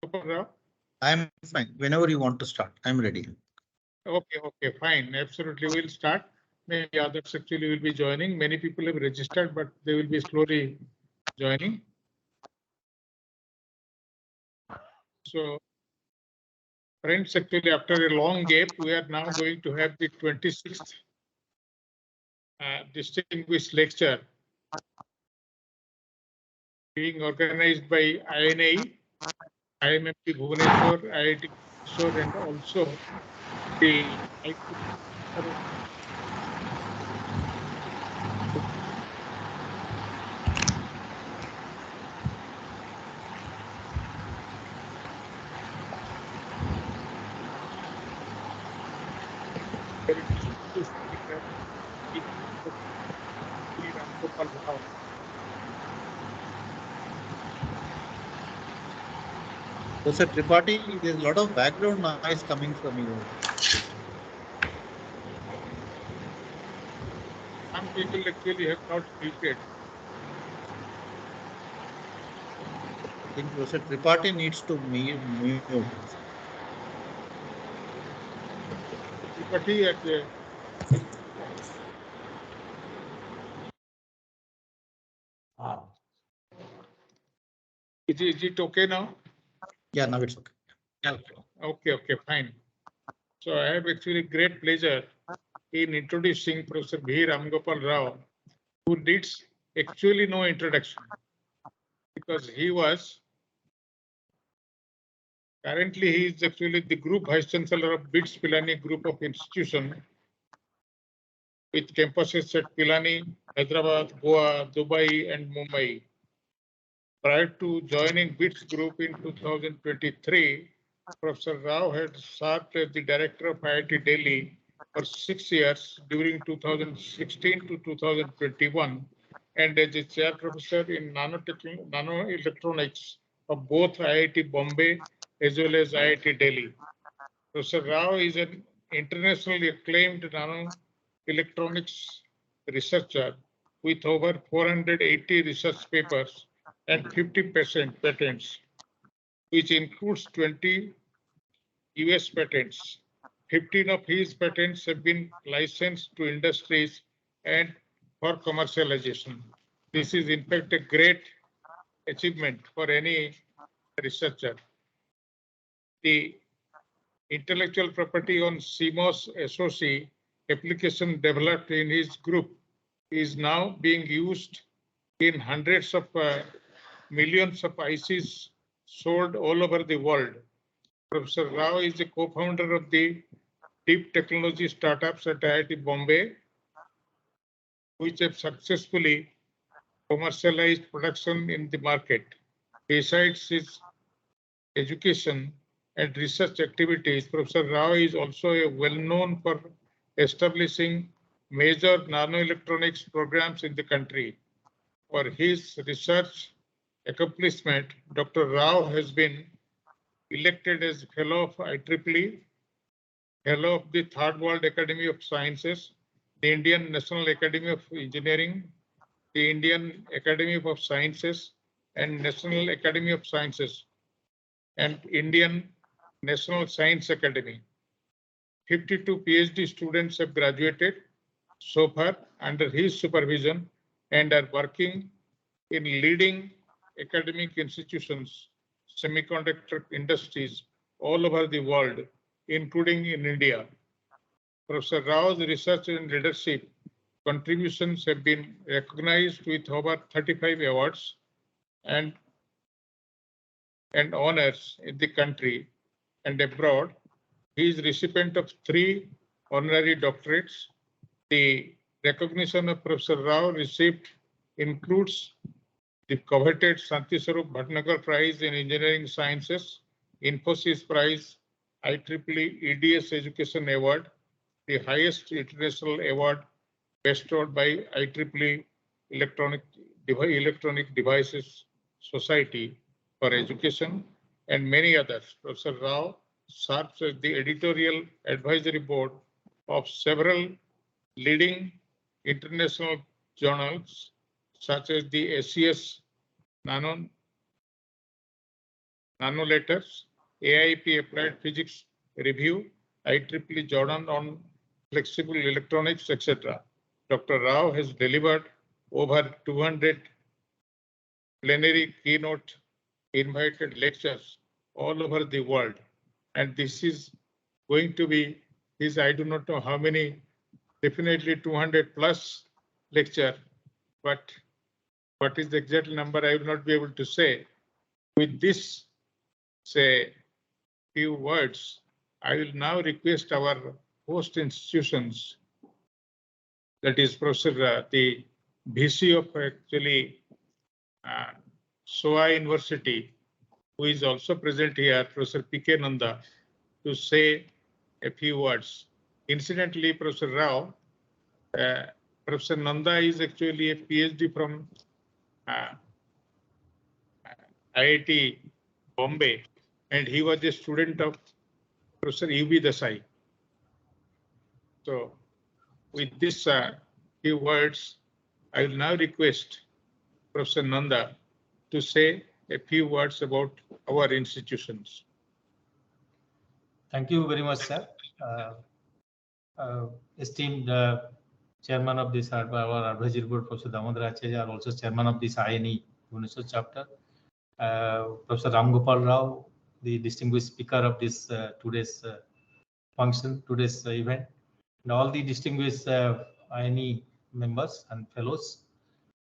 Ramgopal Rao? I'm fine. Whenever you want to start, I'm ready. Okay, fine. Absolutely, we'll start. Maybe others actually will be joining. Many people have registered, but they will be slowly joining. So, friends, actually, after a long gap, we are now going to have the 26th distinguished lecture being organized by INA, IMMT Bhubaneswar, IIT Bhubaneswar, and also the very distinguished speaker, Ramgopal Rao. Professor Tripathi, there's a lot of background noise coming from you. Some people actually have not muted. I think Professor Tripathi needs to mute. Tripathi at the is it okay now? Yeah, now it's okay. Okay, fine. So I have actually great pleasure in introducing Professor V. Ramgopal Rao, who needs actually no introduction because he was currently he is actually the group vice chancellor of BITS Pilani group of institution with campuses at Pilani, Hyderabad, Goa, Dubai, and Mumbai. Prior to joining BITS group in 2023, Professor Rao had served as the director of IIT Delhi for 6 years during 2016 to 2021 and as a chair professor in nanoelectronics of both IIT Bombay as well as IIT Delhi. Professor Rao is an internationally acclaimed nanoelectronics researcher with over 480 research papers and 50% patents, which includes 20 US patents. 15 of his patents have been licensed to industries and for commercialization. This is in fact a great achievement for any researcher. The intellectual property on CMOS SoC application developed in his group is now being used in hundreds of millions of ICs sold all over the world. Professor Rao is a co-founder of the deep technology startups at IIT Bombay, which have successfully commercialized production in the market. Besides his education and research activities, Professor Rao is also well-known for establishing major nanoelectronics programs in the country. For his research accomplishment, Dr. Rao has been elected as Fellow of IEEE, Fellow of the Third World Academy of Sciences, the Indian National Academy of Engineering, the Indian Academy of Sciences, and National Academy of Sciences, and Indian National Science Academy. 52 PhD students have graduated so far under his supervision and are working in leading academic institutions, semiconductor industries all over the world, including in India. Professor Rao's research and leadership contributions have been recognized with over 35 awards and honors in the country and abroad. He is recipient of 3 honorary doctorates. The recognition of Professor Rao received includes the coveted Shanti Swarup Bhatnagar Prize in Engineering Sciences, Infosys Prize, IEEE EDS Education Award, the highest international award bestowed by IEEE Electronic Devices Society for Education, and many others. Professor Rao serves as the editorial advisory board of several leading international journals such as the SES Nano Nano letters, AIP Applied Physics Review, IEEE Jordan on Flexible Electronics, etc. Dr. Rao has delivered over 200 plenary keynote invited lectures all over the world. And this is going to be I do not know how many, definitely 200 plus lecture, but what is the exact number I will not be able to say. With this, say, few words, I will now request our host institutions, that is Professor, the VC of actually SOA University, who is also present here, Professor P.K. Nanda, to say a few words. Incidentally, Professor Rao, Professor Nanda is actually a PhD from IIT Bombay, and he was a student of Professor U.B. Desai. So with this few words, I will now request Professor Nanda to say a few words about our institutions. Thank you very much, sir. Esteemed Chairman of this our advisory board, Professor Damodar Acharya, are also Chairman of this INE Bhubaneswar chapter. Professor Ramgopal Rao, the distinguished speaker of this today's function, today's event, and all the distinguished INE members and fellows,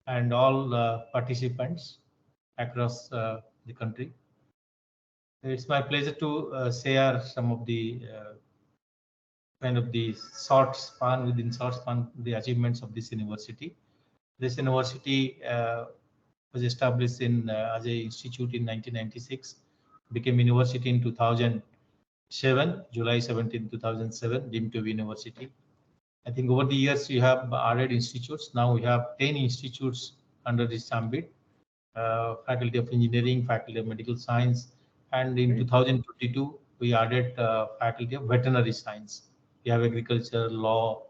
and all participants across the country. It's my pleasure to share some of the kind of the short span, the achievements of this university. This university was established in as a institute in 1996, became university in 2007, July 17, 2007, deemed to be university. I think over the years we have added institutes. Now we have 10 institutes under this ambit. Faculty of Engineering, Faculty of Medical Science, and in 2022 we added Faculty of Veterinary Science. We have Agriculture, Law,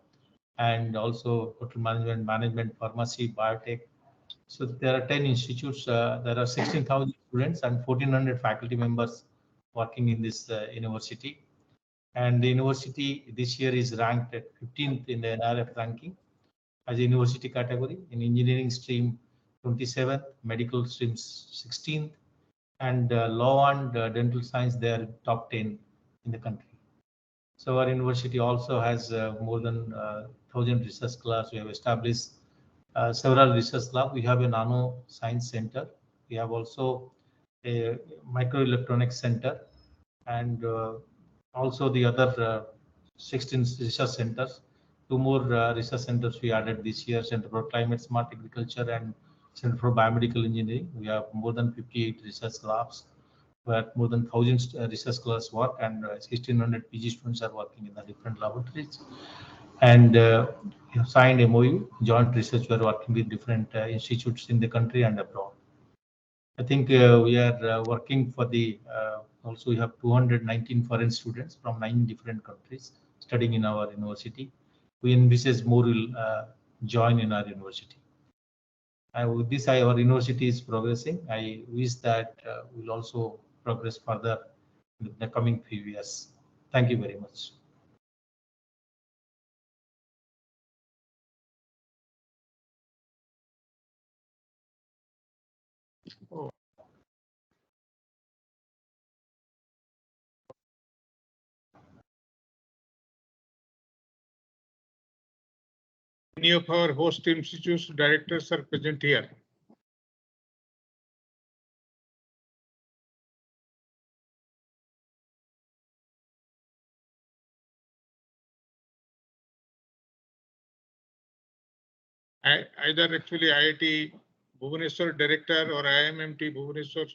and also Hotel Management, Pharmacy, Biotech. So there are 10 institutes. There are 16,000 students and 1,400 faculty members working in this university. And the university this year is ranked at 15th in the NRF ranking as a university category. In engineering stream, 27th, medical streams 16th, and law and dental science, they are top 10 in the country. So our university also has more than 1,000 research labs. We have established several research labs. We have a nano science center. We have also a microelectronics center, and also the other 16 research centers. 2 more research centers we added this year: Center for Climate Smart Agriculture and Center for Biomedical Engineering. We have more than 58 research labs where more than 1,000 research scholars work, and 1,600 PG students are working in the different laboratories. And we have signed MOU, joint research. We are working with different institutes in the country and abroad. I think we are working for the, also we have 219 foreign students from 9 different countries studying in our university. We envisage more will join in our university. With this, our university is progressing. I wish that we'll also progress further in the coming few years. Thank you very much. Many of our host institutes directors are present here. Either actually IIT Bhubaneswar director or IMMT Bhubaneswar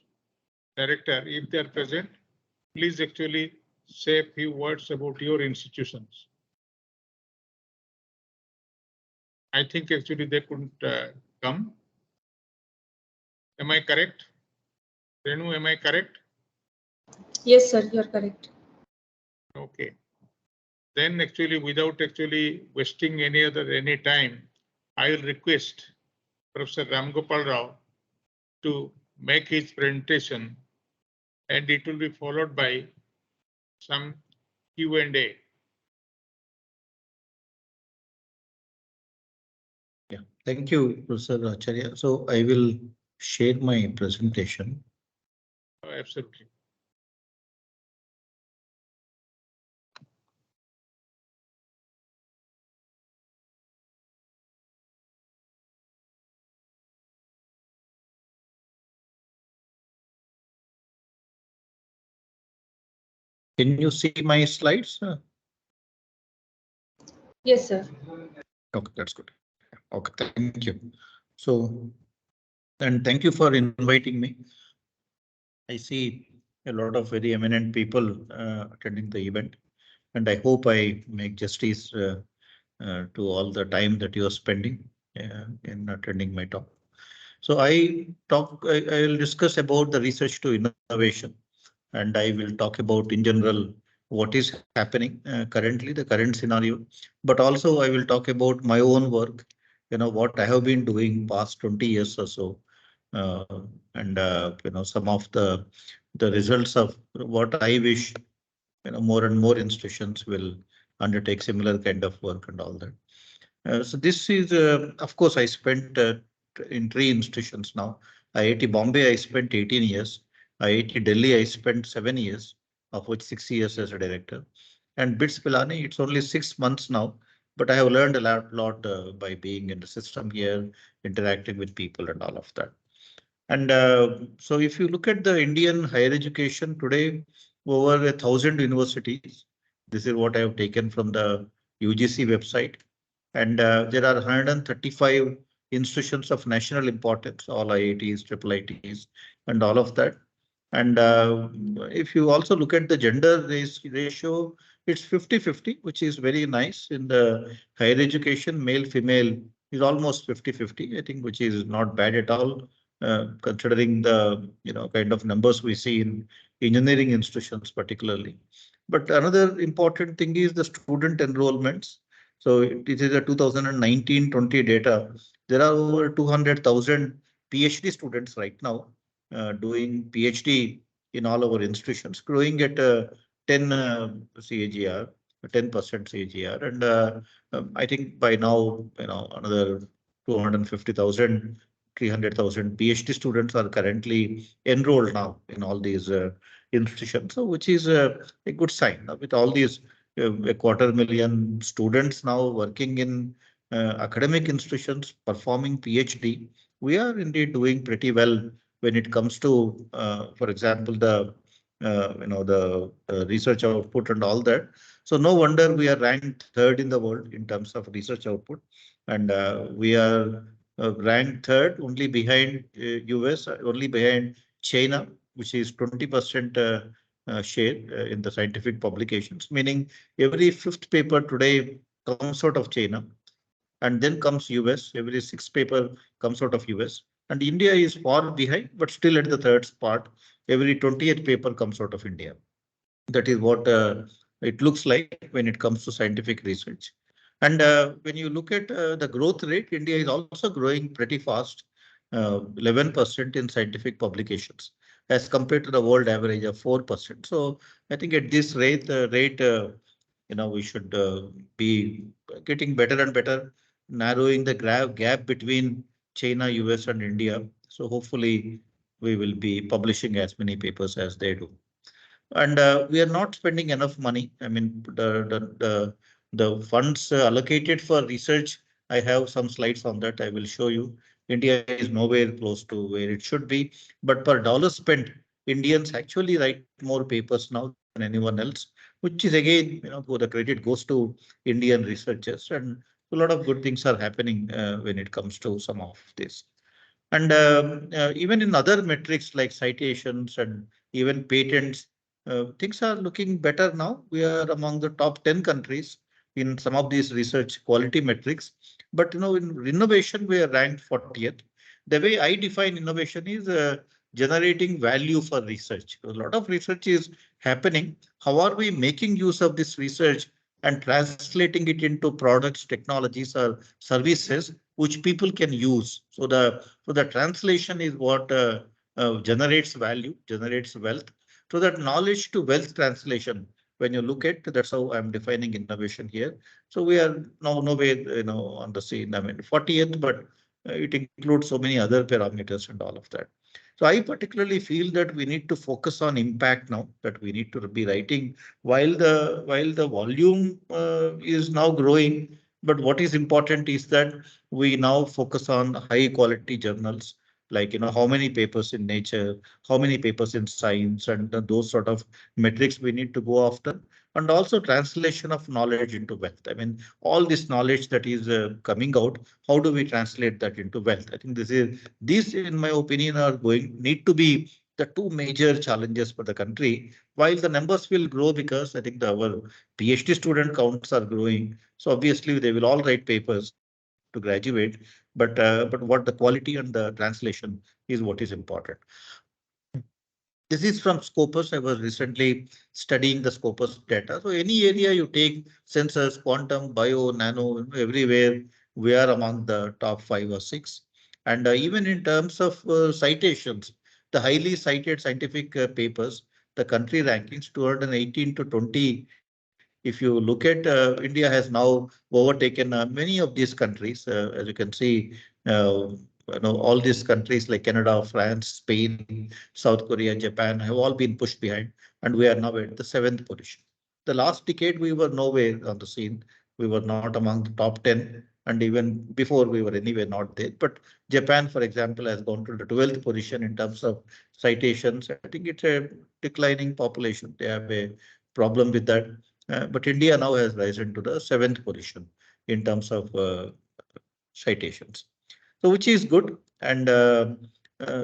director, if they are present, please actually say a few words about your institutions. I think actually they couldn't come. Am I correct? Renu, am I correct? Yes, sir, you are correct. Okay. Then actually, without actually wasting any time, I will request Professor Ramgopal Rao to make his presentation and it will be followed by some Q&A. Yeah, thank you, Professor Acharya. So I will share my presentation. Absolutely. Can you see my slides? Yes, sir. Okay, that's good. Okay, thank you. So, and thank you for inviting me. I see a lot of very eminent people attending the event, and I hope I make justice to all the time that you are spending in attending my talk. So I will discuss about the research to innovation, and I will talk about in general what is happening currently, the current scenario, but also I will talk about my own work, what I have been doing past 20 years or so, uh, and some of the results of what I wish more and more institutions will undertake similar kind of work and all that. So this is, of course, I spent in three institutions now. IIT Bombay, I spent 18 years. IIT Delhi, I spent 7 years, of which 6 years as a director. And BITS Pilani, it's only 6 months now, but I have learned a lot by being in the system here, interacting with people and all of that. And so if you look at the Indian higher education today, over 1,000 universities, this is what I have taken from the UGC website. And there are 135 institutions of national importance, all IITs, triple IITs, and all of that. And if you also look at the gender ratio, it's 50-50, which is very nice. In the higher education, male, female is almost 50-50, I think, which is not bad at all, considering the kind of numbers we see in engineering institutions particularly. But another important thing is the student enrollments. So it is a 2019-20 data. There are over 200,000 PhD students right now doing PhD in all our institutions, growing at 10 CAGR, 10% CAGR, and I think by now another 250,000, 300,000 PhD students are currently enrolled now in all these institutions, so which is a good sign. With all these a 250,000 students now working in academic institutions performing PhD, we are indeed doing pretty well when it comes to, for example, the research output and all that. So no wonder we are ranked third in the world in terms of research output, and we are ranked third only behind US, only behind China, which is 20% share in the scientific publications, meaning every fifth paper today comes out of China, and then comes US. Every sixth paper comes out of US, and India is far behind, but still at the third spot. Every 20th paper comes out of India. That is what it looks like when it comes to scientific research. And when you look at the growth rate, India is also growing pretty fast, 11% in scientific publications, as compared to the world average of 4%. So I think at this rate, we should be getting better and better, narrowing the gap between China, US, and India. So hopefully we will be publishing as many papers as they do. And we are not spending enough money. I mean, the funds allocated for research, I have some slides on that. I will show you. India is nowhere close to where it should be, but per dollar spent, Indians actually write more papers now than anyone else, which is again, the credit goes to Indian researchers, and a lot of good things are happening when it comes to some of this. And even in other metrics like citations and even patents, things are looking better now. We are among the top 10 countries in some of these research quality metrics. But in innovation, we are ranked 40th. The way I define innovation is generating value for research. A lot of research is happening. How are we making use of this research and translating it into products, technologies, or services which people can use? So the translation is what generates value, generates wealth. So that knowledge to wealth translation, when you look at, that's how I'm defining innovation here. So we are now nowhere, on the scene. I mean, 40th, but it includes so many other parameters and all of that. So I particularly feel that we need to focus on impact now, that we need to be writing while the volume is now growing. But what is important is that we now focus on high quality journals, like, how many papers in Nature, how many papers in Science, and those sort of metrics we need to go after. And also translation of knowledge into wealth. I mean, all this knowledge that is coming out, how do we translate that into wealth? I think these, in my opinion, need to be the two major challenges for the country. While the numbers will grow because I think our PhD student counts are growing, so obviously they will all write papers to graduate. But what the quality and the translation is what is important. This is from Scopus. I was recently studying the Scopus data. So any area you take, sensors, quantum, bio, nano, everywhere, we are among the top 5 or 6. And even in terms of citations, the highly cited scientific papers, the country rankings 218 to 20. If you look at India has now overtaken many of these countries, as you can see, all these countries like Canada, France, Spain, South Korea, Japan have all been pushed behind, and we are now at the 7th position. The last decade, we were nowhere on the scene. We were not among the top 10, and even before we were anyway not there. But Japan, for example, has gone to the 12th position in terms of citations. I think it's a declining population. They have a problem with that. But India now has risen to the 7th position in terms of citations. So which is good. And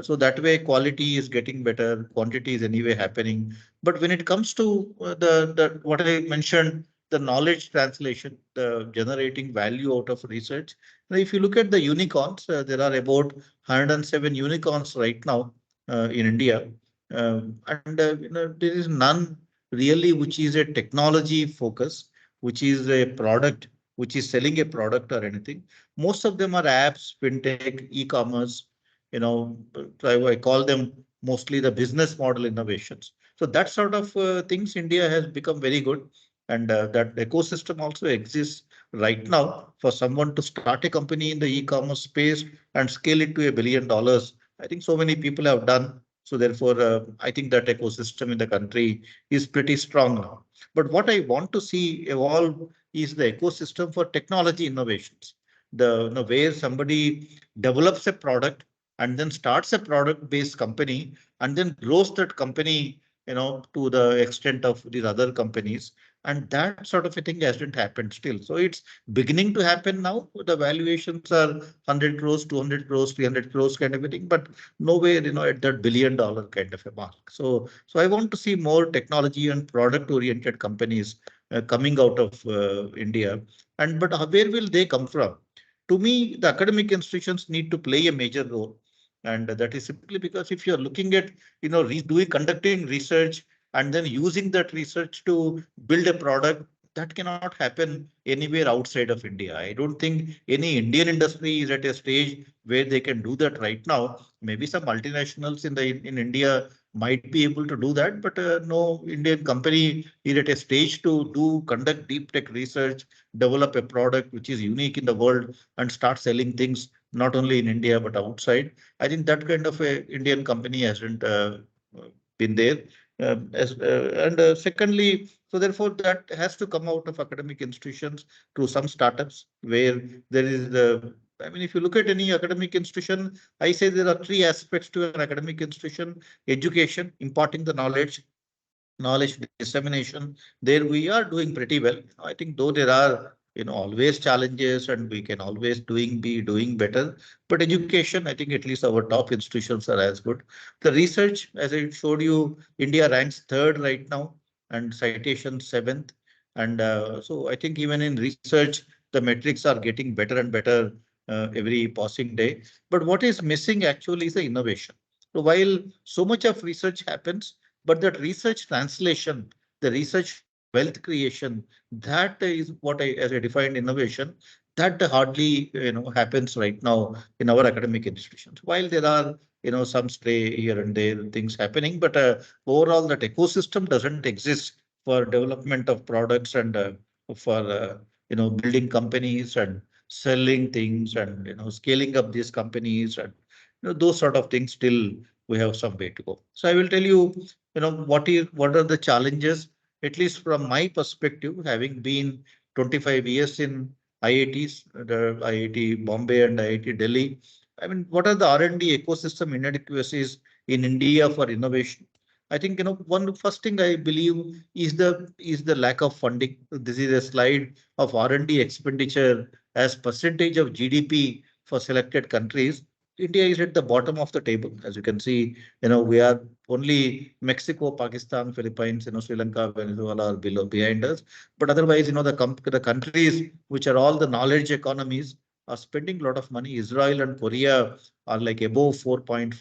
so that way quality is getting better, quantity is anyway happening. But when it comes to the what I mentioned, the knowledge translation, the generating value out of research. Now, if you look at the unicorns, there are about 107 unicorns right now in India. And there is none really which is a technology focus, which is a product, which is selling a product or anything. Most of them are apps, fintech, e-commerce. I call them mostly the business model innovations. So that sort of things India has become very good. And that ecosystem also exists right now for someone to start a company in the e-commerce space and scale it to $1 billion. I think so many people have done. So therefore, I think that ecosystem in the country is pretty strong now. But what I want to see evolve is the ecosystem for technology innovations. Where somebody develops a product and then starts a product-based company and then grows that company, to the extent of these other companies. And that sort of a thing hasn't happened still. So it's beginning to happen now. The valuations are 100 crores, 200 crores, 300 crores kind of a thing, but nowhere, at that $1 billion kind of a mark. So I want to see more technology and product-oriented companies coming out of India. But where will they come from? To me, the academic institutions need to play a major role. And that is simply because if you're looking at, conducting research and then using that research to build a product, that cannot happen anywhere outside of India. I don't think any Indian industry is at a stage where they can do that right now. Maybe some multinationals in India might be able to do that, but no Indian company is at a stage to conduct deep tech research, develop a product which is unique in the world, and start selling things not only in India but outside. I think that kind of a Indian company hasn't been there. And secondly, so therefore that has to come out of academic institutions through some startups where there is the. I mean, if you look at any academic institution, I say there are 3 aspects to an academic institution: education, imparting the knowledge dissemination. There we are doing pretty well. I think though there are always challenges and we can always be doing better, but education, I think at least our top institutions are as good. The research, as I showed you, India ranks 3rd right now and citation 7th. And so I think even in research the metrics are getting better and better every passing day. But what is missing actually is the innovation. So while so much of research happens, but that research translation, the research to wealth creation, that is what as I defined innovation, that hardly happens right now in our academic institutions. While there are some stray here and there things happening, but overall that ecosystem doesn't exist for development of products and for building companies and selling things and scaling up these companies and those sort of things. Still, we have some way to go. So I will tell you, what are the challenges, at least from my perspective, having been 25 years in IITs, the IIT Bombay and IIT Delhi. I mean, what are the R&D ecosystem inadequacies in India for innovation? I think one first thing I believe is the lack of funding. This is a slide of R&D expenditure as percentage of GDP for selected countries. India is at the bottom of the table. As you can see, we are only Mexico, Pakistan, Philippines, Sri Lanka, Venezuela are behind us. But otherwise, the countries which are all the knowledge economies are spending a lot of money. Israel and Korea are like above 4.5%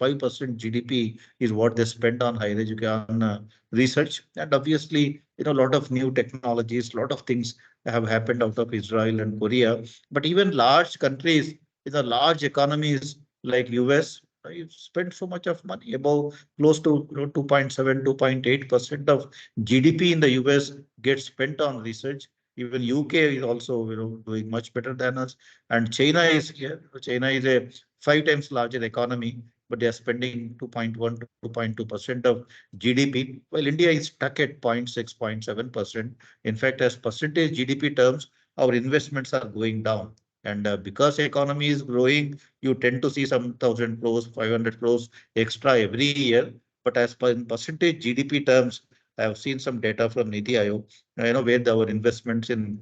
GDP is what they spend on higher education research. And obviously, a lot of new technologies, a lot of things have happened out of Israel and Korea. But even large countries, large economies like US, you spend so much of money, about close to 2.7, 2.8% of GDP in the US gets spent on research. Even UK is also doing much better than us. And China is here. China is a 5 times larger economy, but they are spending 2.1 to 2.2% of GDP, while India is stuck at 0.6, 0.7%. In fact, as percentage GDP terms, our investments are going down. And because economy is growing, you tend to see some 1,000 crores, 500 crores extra every year. But as per in percentage GDP terms, I have seen some data from Niti Aayog, where our investments in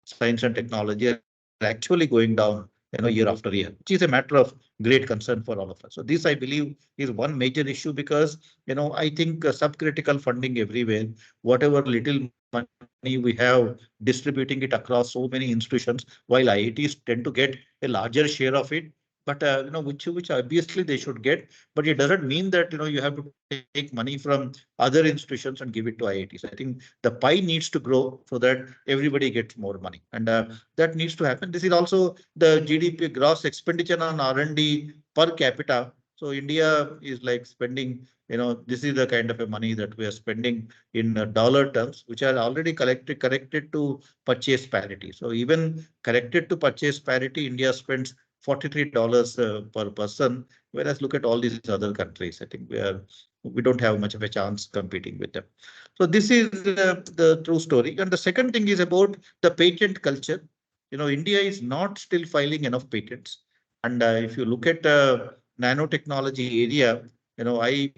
science and technology are actually going down, year after year, which is a matter of great concern for all of us. So this, I believe, is one major issue because, I think subcritical funding everywhere, whatever little money we have, distributing it across so many institutions, while IITs tend to get a larger share of it. But which obviously they should get, but it doesn't mean that you have to take money from other institutions and give it to IITs. I think the pie needs to grow so that everybody gets more money, and that needs to happen. This is also the GDP gross expenditure on R&D per capita. So India is like spending, this is the kind of a money that we are spending in dollar terms, which are already corrected to purchase parity. So even corrected to purchase parity, India spends $43 per person, whereas look at all these other countries. I think we don't have much of a chance competing with them. So this is the true story. And the second thing is about the patent culture. India is not still filing enough patents. And if you look at nanotechnology area, I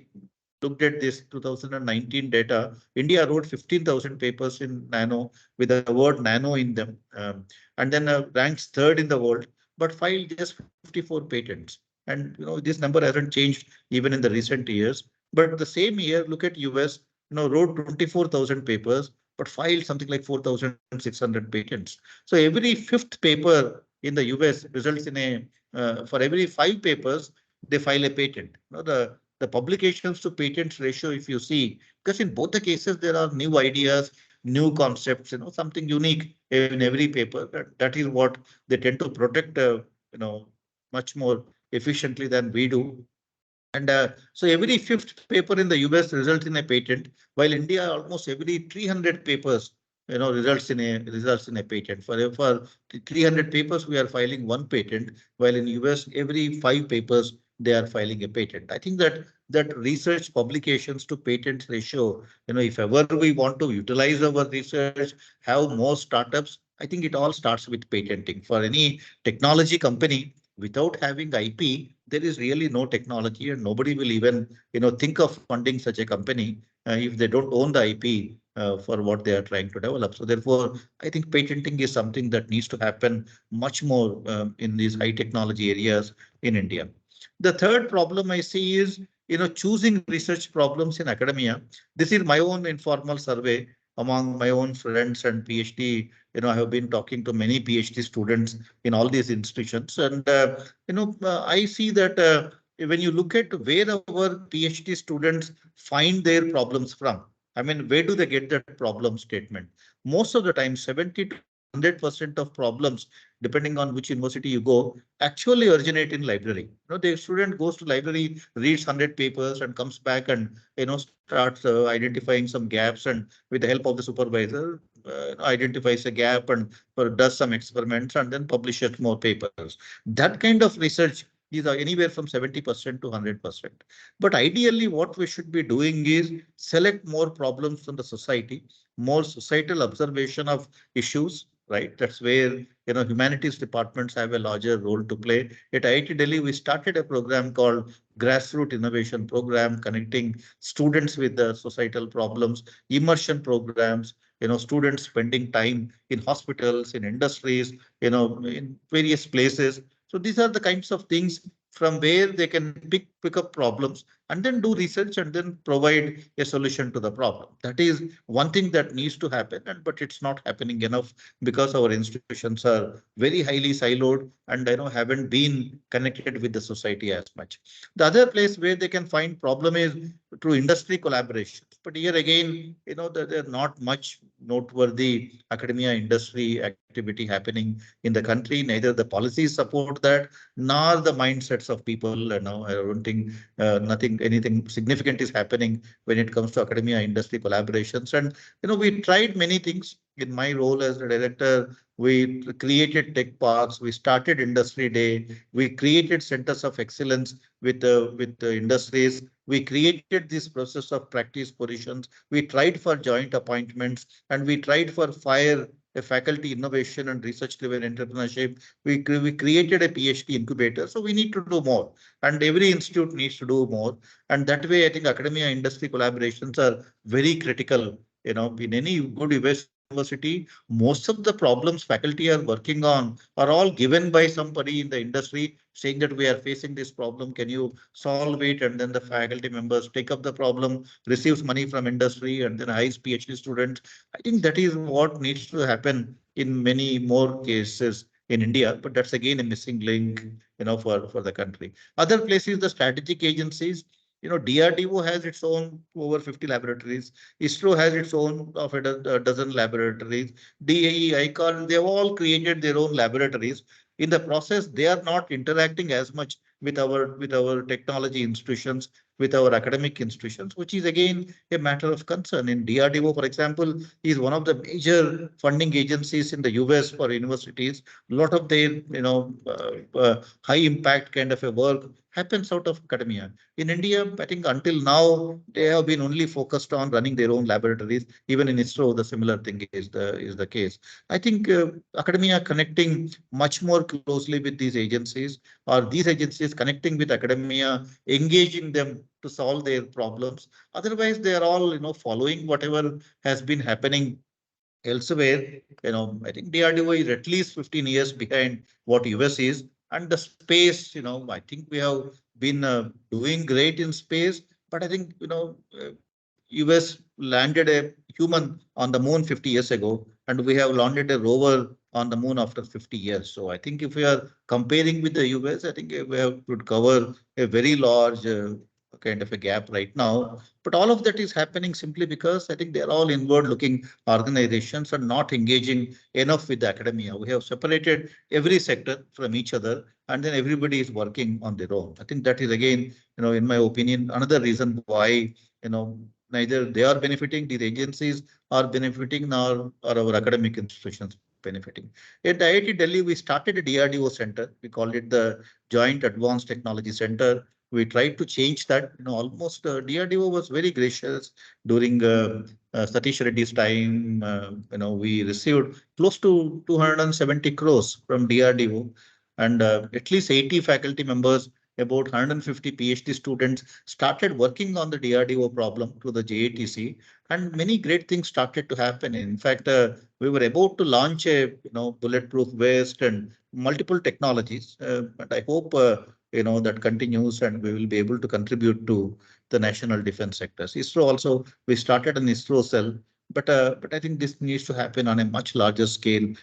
looked at this 2019 data. India wrote 15,000 papers in nano with the word nano in them, and then ranks third in the world, but filed just 54 patents. And this number hasn't changed even in the recent years. But the same year, look at US, wrote 24,000 papers, but filed something like 4,600 patents. So every fifth paper in the US results in for every 5 papers, they file a patent. The publications to patents ratio, if you see, because in both the cases, there are new ideas, new concepts, something unique in every paper. That is what they tend to protect, much more efficiently than we do. And so every fifth paper in the US results in a patent, while India almost every 300 papers, results in a patent. For 300 papers, we are filing one patent, while in US every 5 papers they are filing a patent. I think that research publications to patents ratio, if ever we want to utilize our research, have more startups, I think it all starts with patenting. For any technology company, without having IP, there is really no technology, and nobody will even think of funding such a company if they don't own the IP for what they are trying to develop. So therefore, I think patenting is something that needs to happen much more in these high technology areas in India. The third problem I see is choosing research problems in academia. This is my own informal survey among my own friends and PhD. I have been talking to many PhD students in all these institutions, and I see that when you look at where our PhD students find their problems from, I mean, where do they get that problem statement? Most of the time, 70 to 100% of problems depending on which university you go, actually originate in library. The student goes to library, reads 100 papers and comes back and, starts identifying some gaps, and with the help of the supervisor, identifies a gap and does some experiments and then publishes more papers. That kind of research is anywhere from 70% to 100%. But ideally, what we should be doing is select more problems from the society, more societal observation of issues, right? That's where, humanities departments have a larger role to play. At IIT Delhi, we started a program called Grassroots Innovation Program, connecting students with the societal problems, immersion programs, students spending time in hospitals, in industries, in various places. So these are the kinds of things from where they can pick up problems and then do research and then provide a solution to the problem. That is one thing that needs to happen, but it's not happening enough because our institutions are very highly siloed and haven't been connected with the society as much. The other place where they can find problem is through industry collaborations. But here again, there's not much noteworthy academia industry activity happening in the country. Neither the policies support that, nor the mindsets of people. I don't think anything significant is happening when it comes to academia industry collaborations. And we tried many things. In my role as the director, we created tech parks, we started industry day, we created centers of excellence with the industries. We created this process of practice positions. We tried for joint appointments, and we tried for fire a faculty innovation and research driven entrepreneurship. We created a PhD incubator. So we need to do more, and every institute needs to do more. And that way, I think academia industry collaborations are very critical. In any good university, most of the problems faculty are working on are all given by somebody in the industry saying that we are facing this problem. Can you solve it? And then the faculty members take up the problem, receives money from industry, and then hires PhD students. I think that is what needs to happen in many more cases in India, but that's again a missing link, for the country. Other places, the strategic agencies, DRDO has its own over 50 laboratories. ISRO has its own of a dozen laboratories. DAE, ICAR, they've all created their own laboratories. In the process, they are not interacting as much with our technology institutions, with our academic institutions, which is again a matter of concern. In DRDO, for example, is one of the major funding agencies in the US for universities. A lot of their high impact kind of a work happens out of academia. In India, I think until now they have been only focused on running their own laboratories. Even in ISRO, the similar thing is the case. I think academia connecting much more closely with these agencies, or these agencies connecting with academia, engaging them to solve their problems. Otherwise, they are all following whatever has been happening elsewhere. I think DRDO is at least 15 years behind what US is. And the space, I think we have been doing great in space, but I think, US landed a human on the moon 50 years ago, and we have landed a rover on the moon after 50 years. So I think if we are comparing with the US, I think we have to cover a very large kind of a gap right now. But all of that is happening simply because I think they're all inward looking organizations and not engaging enough with the academia. We have separated every sector from each other, and then everybody is working on their own. I think that is again, in my opinion, another reason why, neither they are benefiting, these agencies are benefiting, nor are our academic institutions benefiting. At IIT Delhi, we started a DRDO center. We called it the Joint Advanced Technology Center. We tried to change that. Almost DRDO was very gracious during Satish Reddy's time. We received close to 270 crores from DRDO, and at least 80 faculty members, about 150 PhD students started working on the DRDO problem through the JATC, and many great things started to happen. In fact, we were about to launch a bulletproof vest and multiple technologies. But I hope that continues, and we will be able to contribute to the national defense sectors. ISRO also, we started an ISRO cell. But I think this needs to happen on a much larger scale,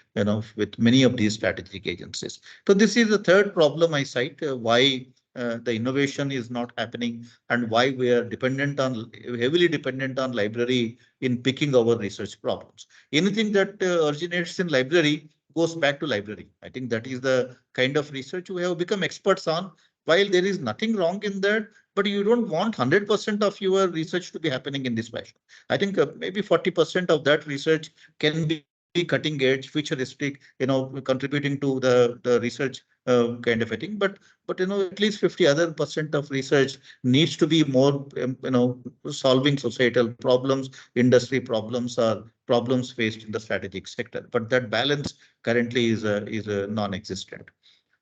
with many of these strategic agencies. So this is the third problem I cite, why the innovation is not happening, and why we are heavily dependent on library in picking our research problems. Anything that originates in library goes back to library. I think that is the kind of research we have become experts on. While there is nothing wrong in that, but you don't want 100% of your research to be happening in this fashion. I think maybe 40% of that research can be cutting edge, futuristic, contributing to the research kind of a thing. But at least 50 other percent of research needs to be more, solving societal problems, industry problems, or problems faced in the strategic sector. But that balance currently is non-existent.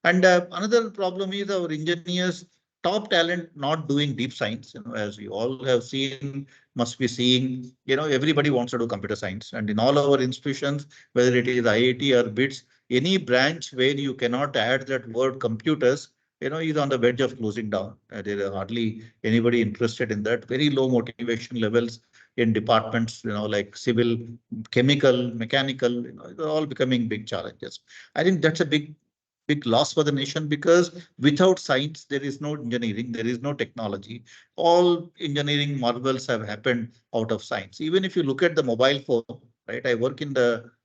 And another problem is our engineers, top talent not doing deep science. As you all have seen, must be seeing, everybody wants to do computer science. And in all our institutions, whether it is IIT or BITS, any branch where you cannot add that word computers, is on the verge of closing down. There are hardly anybody interested in that. Very low motivation levels in departments, like civil, chemical, mechanical, they're all becoming big challenges. I think that's a big loss for the nation, because without science, there is no engineering, there is no technology. All engineering marvels have happened out of science. Even if you look at the mobile phone, right? I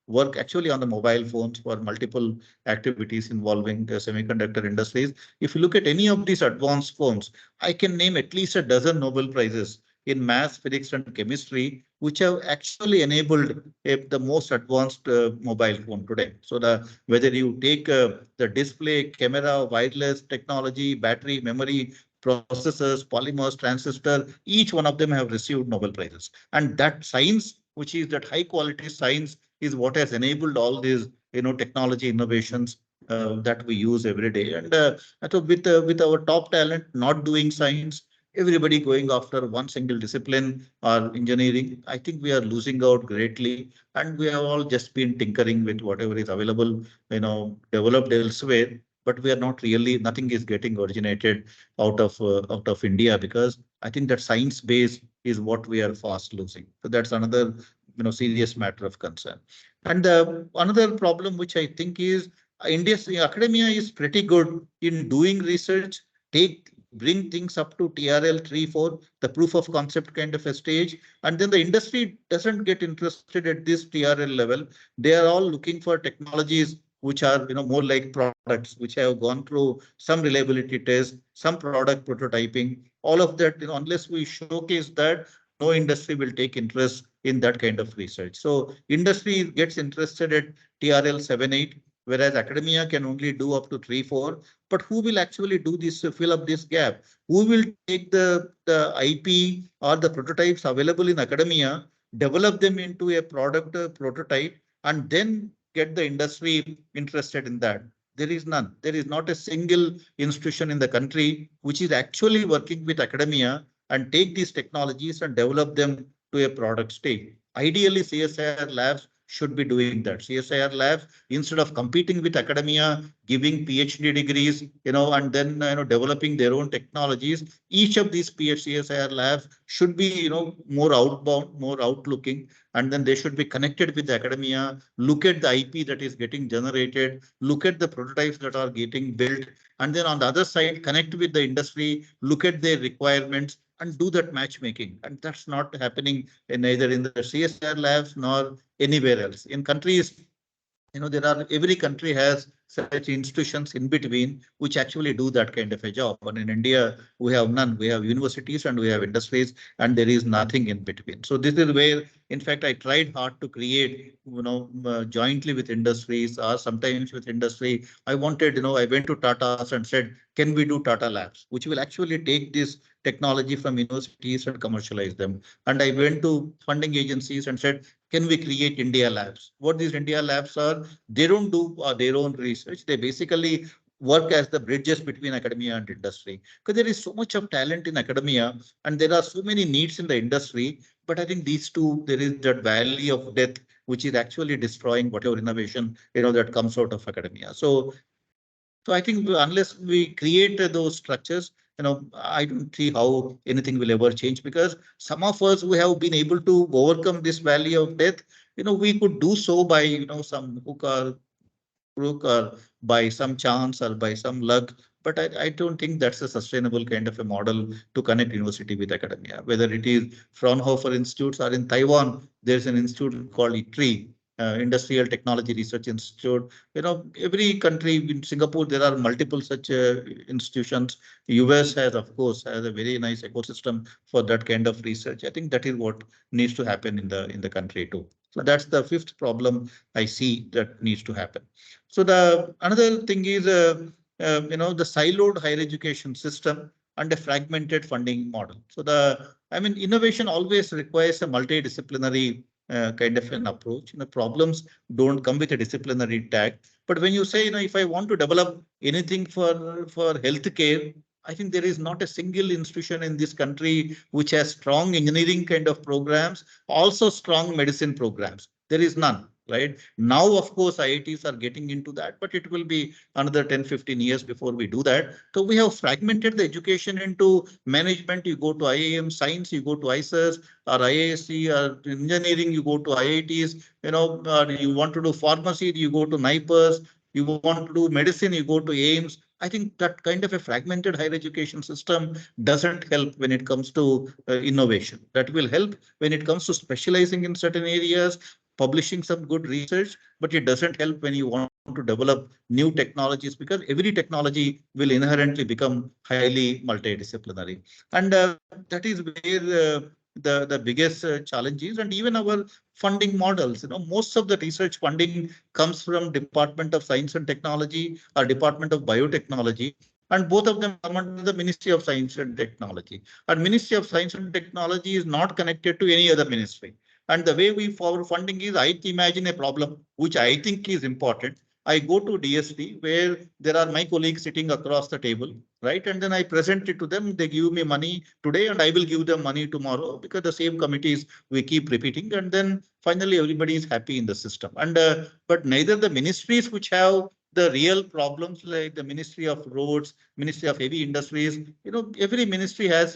work actually on the mobile phones for multiple activities involving the semiconductor industries. If you look at any of these advanced phones, I can name at least a dozen Nobel Prizes in math, physics, and chemistry, which have actually enabled the most advanced mobile phone today. So whether you take the display, camera, wireless technology, battery, memory, processors, polymers, transistor, each one of them have received Nobel Prizes. And that science, which is that high quality science, is what has enabled all these, technology innovations that we use every day. And I thought with our top talent not doing science, everybody going after one single discipline or engineering, I think we are losing out greatly. And we have all just been tinkering with whatever is available, developed elsewhere. But we are not really, nothing is getting originated out of India, because I think that science base is what we are fast losing. So that's another, serious matter of concern. And another problem which I think is India's academia is pretty good in doing research, bring things up to TRL 3, 4, the proof of concept kind of a stage. And then the industry doesn't get interested at this TRL level. They are all looking for technologies which are, more like products, which have gone through some reliability tests, some product prototyping, all of that. Unless we showcase that, no industry will take interest in that kind of research. So industry gets interested at TRL 7, 8, whereas academia can only do up to 3, 4. But who will actually do this, fill up this gap? Who will take the IP or the prototypes available in academia, develop them into a product prototype, and then get the industry interested in that? There is none. There is not a single institution in the country which is actually working with academia and take these technologies and develop them to a product state. Ideally, CSIR labs should be doing that. CSIR labs, instead of competing with academia, giving PhD degrees, and then developing their own technologies, each of these CSIR labs should be more outbound, more outlooking, and then they should be connected with the academia. Look at the IP that is getting generated, look at the prototypes that are getting built, and then on the other side, connect with the industry, look at their requirements, and do that matchmaking. And that's not happening neither in the CSIR labs nor anywhere else. In countries, every country has such institutions in between which actually do that kind of a job. And in India, we have none. We have universities and we have industries, and there is nothing in between. So this is where, in fact, I tried hard to create, jointly with industries or sometimes with industry. I wanted, I went to Tata's and said, can we do Tata Labs, which will actually take this technology from universities and commercialize them? And I went to funding agencies and said, can we create India Labs? What these India Labs are, they don't do their own research. They basically work as the bridges between academia and industry, because there is so much of talent in academia and there are so many needs in the industry. But I think these two, there is that valley of death, which is actually destroying whatever innovation, that comes out of academia. So I think unless we create those structures, I don't see how anything will ever change, because some of us who have been able to overcome this valley of death, we could do so by, some hook or crook, or by some chance or by some luck. But I don't think that's a sustainable kind of a model to connect university with academia, whether it is Fraunhofer institutes or in Taiwan, there's an institute called ITRI, Industrial Technology Research Institute. Every country in Singapore, there are multiple such institutions. US has, of course, has a very nice ecosystem for that kind of research. I think that is what needs to happen in the country too. So that's the fifth problem I see that needs to happen. So the another thing is, the siloed higher education system and a fragmented funding model. So innovation always requires a multidisciplinary kind of an approach. Problems don't come with a disciplinary tag. But when you say, if I want to develop anything for healthcare, I think there is not a single institution in this country which has strong engineering kind of programs, also strong medicine programs. There is none. Right now, of course, IITs are getting into that, but it will be another 10, 15 years before we do that. So we have fragmented the education into management. You go to IIM, science, you go to ICES, or IISc, or engineering, you go to IITs. Or you want to do pharmacy, you go to NIPERS. You want to do medicine, you go to AIMS. I think that kind of a fragmented higher education system doesn't help when it comes to innovation. That will help when it comes to specializing in certain areas, publishing some good research, but it doesn't help when you want to develop new technologies, because every technology will inherently become highly multidisciplinary. And that is where the biggest challenge is. And even our funding models, most of the research funding comes from Department of Science and Technology or Department of Biotechnology. And both of them come under the Ministry of Science and Technology. And Ministry of Science and Technology is not connected to any other ministry. And the way we forward funding is, I imagine a problem which I think is important. I go to DST where there are my colleagues sitting across the table, right? And then I present it to them. They give me money today and I will give them money tomorrow, because the same committees we keep repeating. And then finally everybody is happy in the system. And but neither the ministries which have the real problems, like the Ministry of Roads, Ministry of Heavy Industries, every ministry has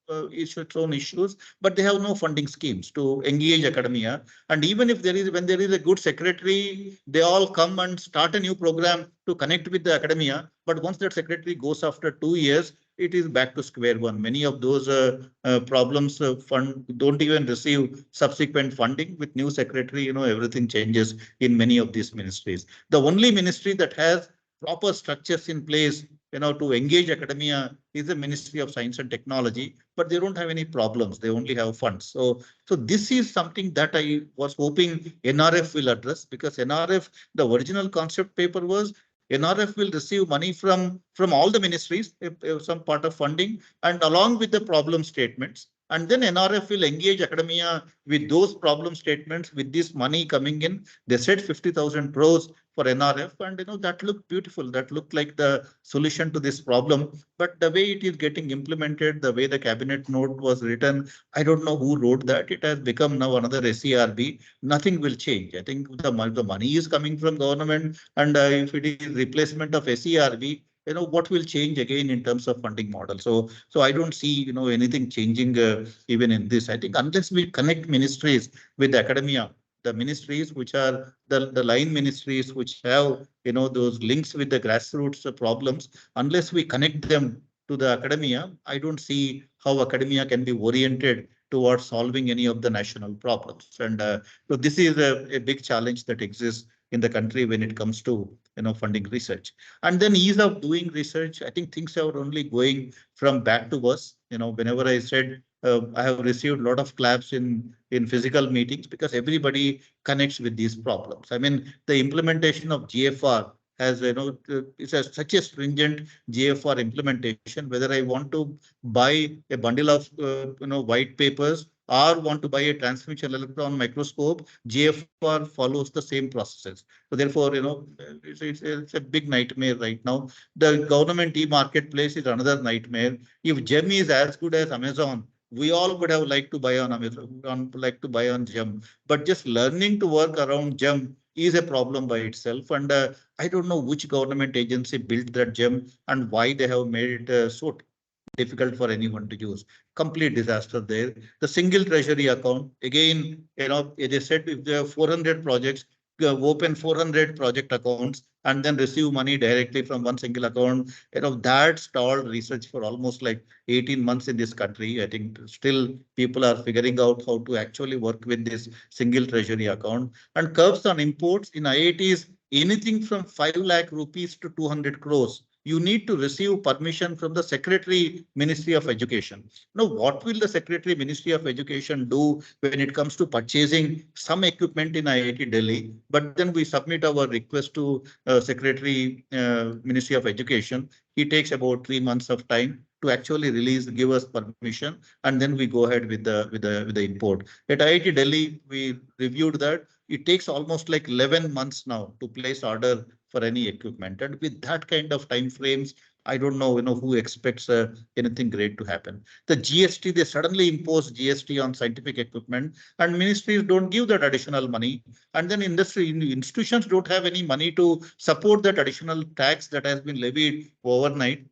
its own issues, but they have no funding schemes to engage academia. And even if when there is a good secretary, they all come and start a new program to connect with the academia. But once that secretary goes after 2 years, it is back to square one. Many of those problems don't even receive subsequent funding. With new secretary, everything changes in many of these ministries. The only ministry that has proper structures in place, to engage academia is the Ministry of Science and Technology, but they don't have any problems. They only have funds. So this is something that I was hoping NRF will address, because NRF, the original concept paper was NRF will receive money from all the ministries, if some part of funding, and along with the problem statements. And then NRF will engage academia with those problem statements, with this money coming in. They said 50,000 crores for NRF, and that looked beautiful. That looked like the solution to this problem. But the way it is getting implemented, the way the cabinet note was written, I don't know who wrote that. It has become now another SERB. Nothing will change. I think the money is coming from government, and if it is replacement of SERB, what will change again in terms of funding model. So I don't see anything changing even in this. I think unless we connect ministries with academia, the ministries which are the line ministries which have those links with the grassroots problems, unless we connect them to the academia, I don't see how academia can be oriented towards solving any of the national problems. And so this is a big challenge that exists in the country when it comes to funding research. And then ease of doing research. I think things are only going from bad to worse. Whenever I said I have received a lot of claps in physical meetings, because everybody connects with these problems. I mean, the implementation of GFR has, it's such a stringent GFR implementation. Whether I want to buy a bundle of white papers or want to buy a transmission electron microscope, GFR follows the same processes. So therefore, it's a big nightmare right now. The government e-marketplace is another nightmare. If GEM is as good as Amazon, we all would have liked to buy on Amazon, like to buy on GEM. But just learning to work around GEM is a problem by itself. And I don't know which government agency built that GEM and why they have made it so difficult for anyone to use. Complete disaster there. The single treasury account, again, they said if there are 400 projects, open 400 project accounts and then receive money directly from one single account. That stalled research for almost like 18 months in this country. I think still people are figuring out how to actually work with this single treasury account. And curbs on imports in IITs, anything from 5 lakh rupees to 200 crores. You need to receive permission from the Secretary Ministry of Education. Now, what will the Secretary Ministry of Education do when it comes to purchasing some equipment in IIT Delhi? But then we submit our request to Secretary Ministry of Education. He takes about 3 months of time to actually give us permission, and then we go ahead with the import. At IIT Delhi, we reviewed that it takes almost like 11 months now to place order for any equipment, and with that kind of time frames, I don't know, who expects anything great to happen. The GST, they suddenly impose GST on scientific equipment, and ministries don't give that additional money, and then institutions don't have any money to support that additional tax that has been levied overnight.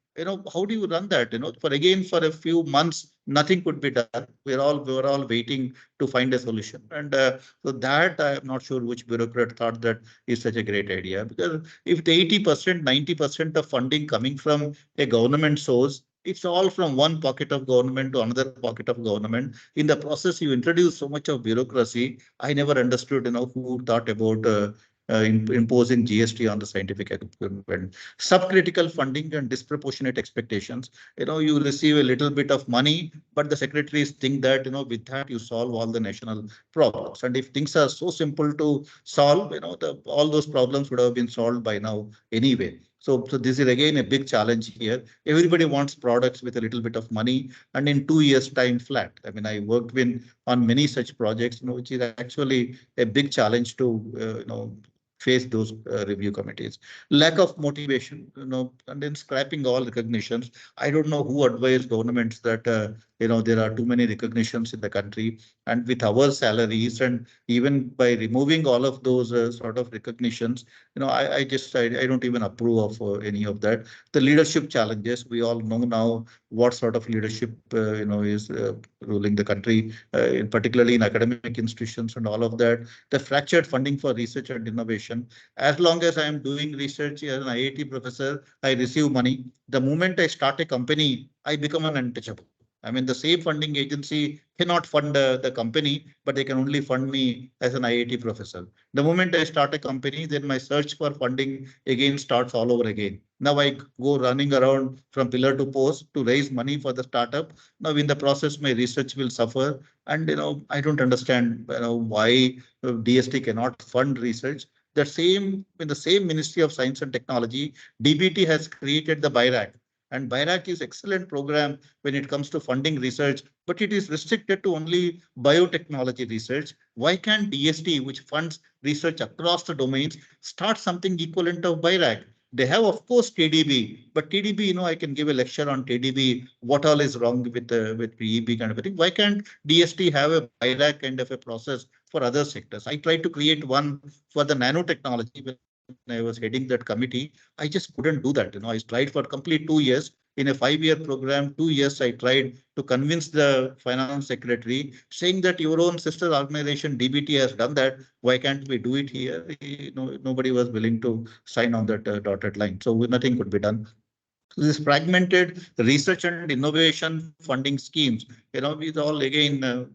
How do you run that? For a few months, nothing could be done. We were all waiting to find a solution, and so that I am not sure which bureaucrat thought that is such a great idea, because if the 80%, 90% of funding coming from a government source, it's all from one pocket of government to another pocket of government. In the process, you introduce so much of bureaucracy. I never understood, who thought about imposing GST on the scientific equipment. Subcritical funding and disproportionate expectations. You receive a little bit of money, but the secretaries think that, with that you solve all the national problems. And if things are so simple to solve, all those problems would have been solved by now anyway. So this is again a big challenge here. Everybody wants products with a little bit of money, and in 2 years time flat. I mean, I worked on many such projects, which is actually a big challenge to, face those review committees. Lack of motivation, and then scrapping all recognitions. I don't know who advised governments that, there are too many recognitions in the country, and with our salaries, and even by removing all of those sort of recognitions, I don't even approve of any of that. The leadership challenges, we all know now what sort of leadership, is ruling the country, particularly in academic institutions and all of that. The fractured funding for research and innovation. As long as I am doing research as an IIT professor, I receive money. The moment I start a company, I become an untouchable. I mean, the same funding agency cannot fund the company, but they can only fund me as an IIT professor. The moment I start a company, then my search for funding again starts all over again. Now I go running around from pillar to post to raise money for the startup. Now in the process, my research will suffer. And, I don't understand, why DST cannot fund research. In the same Ministry of Science and Technology, DBT has created the BIRAC. And BIRAC is excellent program when it comes to funding research, but it is restricted to only biotechnology research. Why can't DST, which funds research across the domains, start something equivalent of BIRAC? They have, of course, TDB, but TDB, I can give a lecture on TDB, what all is wrong with PEB kind of a thing. Why can't DST have a BIRAC kind of a process for other sectors? I tried to create one for the nanotechnology when I was heading that committee. I just couldn't do that. I tried for complete 2 years. In a 5-year program, 2 years, I tried to convince the finance secretary, saying that your own sister organization DBT has done that. Why can't we do it here? Nobody was willing to sign on that dotted line. So nothing could be done. This fragmented research and innovation funding schemes, with all again,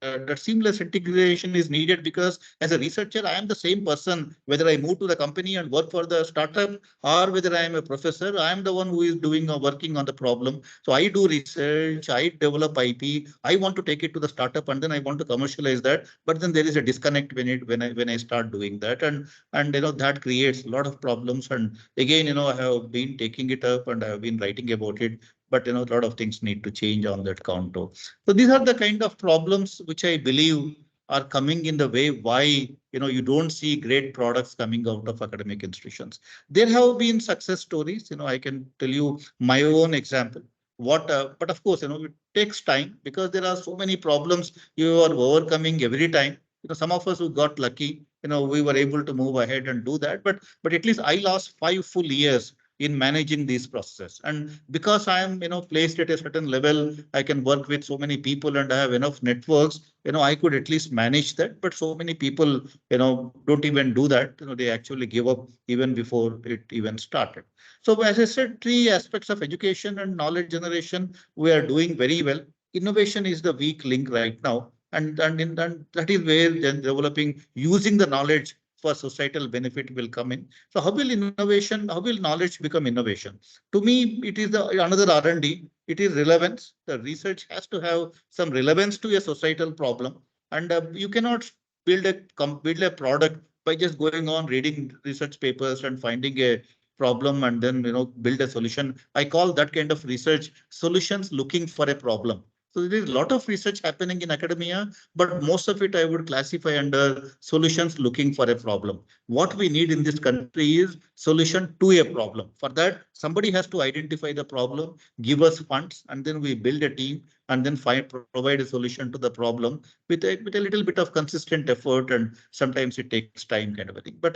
that seamless integration is needed, because as a researcher, I am the same person, whether I move to the company and work for the startup, or whether I am a professor, I am the one who is doing or working on the problem. So I do research, I develop IP, I want to take it to the startup, and then I want to commercialize that. But then there is a disconnect when I start doing that, and that creates a lot of problems. And again, I have been taking it up and I have been writing about it, but a lot of things need to change on that count too. So these are the kind of problems which I believe are coming in the way why you don't see great products coming out of academic institutions. There have been success stories. I can tell you my own example. But of course, it takes time, because there are so many problems you are overcoming every time. Some of us who got lucky, we were able to move ahead and do that. But at least I lost 5 full years in managing these processes. And because I am, placed at a certain level, I can work with so many people and I have enough networks. I could at least manage that. But so many people, don't even do that. They actually give up even before it even started. So as I said, three aspects of education and knowledge generation, we are doing very well. Innovation is the weak link right now. And that is where then developing, using the knowledge for societal benefit will come in. So how will knowledge become innovation? To me, it is another R&D. It is relevance. The research has to have some relevance to a societal problem. And you cannot build a product by just going on reading research papers and finding a problem and then build a solution. I call that kind of research solutions looking for a problem. So there is a lot of research happening in academia, but most of it I would classify under solutions looking for a problem. What we need in this country is solution to a problem. For that, somebody has to identify the problem, give us funds, and then we build a team and then provide a solution to the problem with a little bit of consistent effort, and sometimes it takes time kind of a thing. But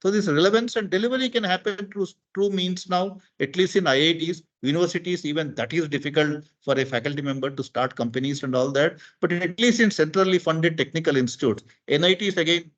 so this relevance and delivery can happen through means now, at least in IITs, universities, even that is difficult for a faculty member to start companies and all that. But at least in centrally funded technical institutes, NITs again,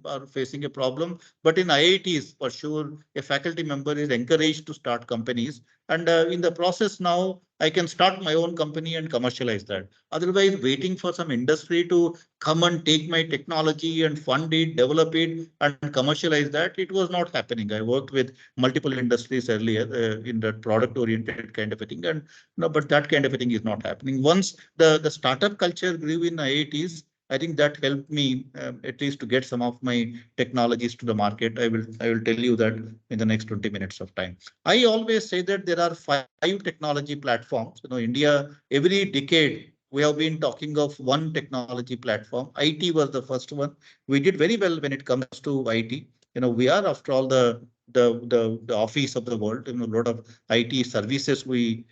are facing a problem. But in IITs, for sure, a faculty member is encouraged to start companies. And in the process now, I can start my own company and commercialize that. Otherwise, waiting for some industry to come and take my technology and fund it, develop it, and commercialize that, it was not happening. I worked with multiple industries earlier in that product-oriented kind of a thing, and but that kind of a thing is not happening. Once the startup culture grew in IITs, I think that helped me at least to get some of my technologies to the market. I will tell you that in the next 20 minutes of time. I always say that there are 5 technology platforms. India, every decade, we have been talking of one technology platform. IT was the first one. We did very well when it comes to IT. We are, after all, the office of the world. A lot of IT services we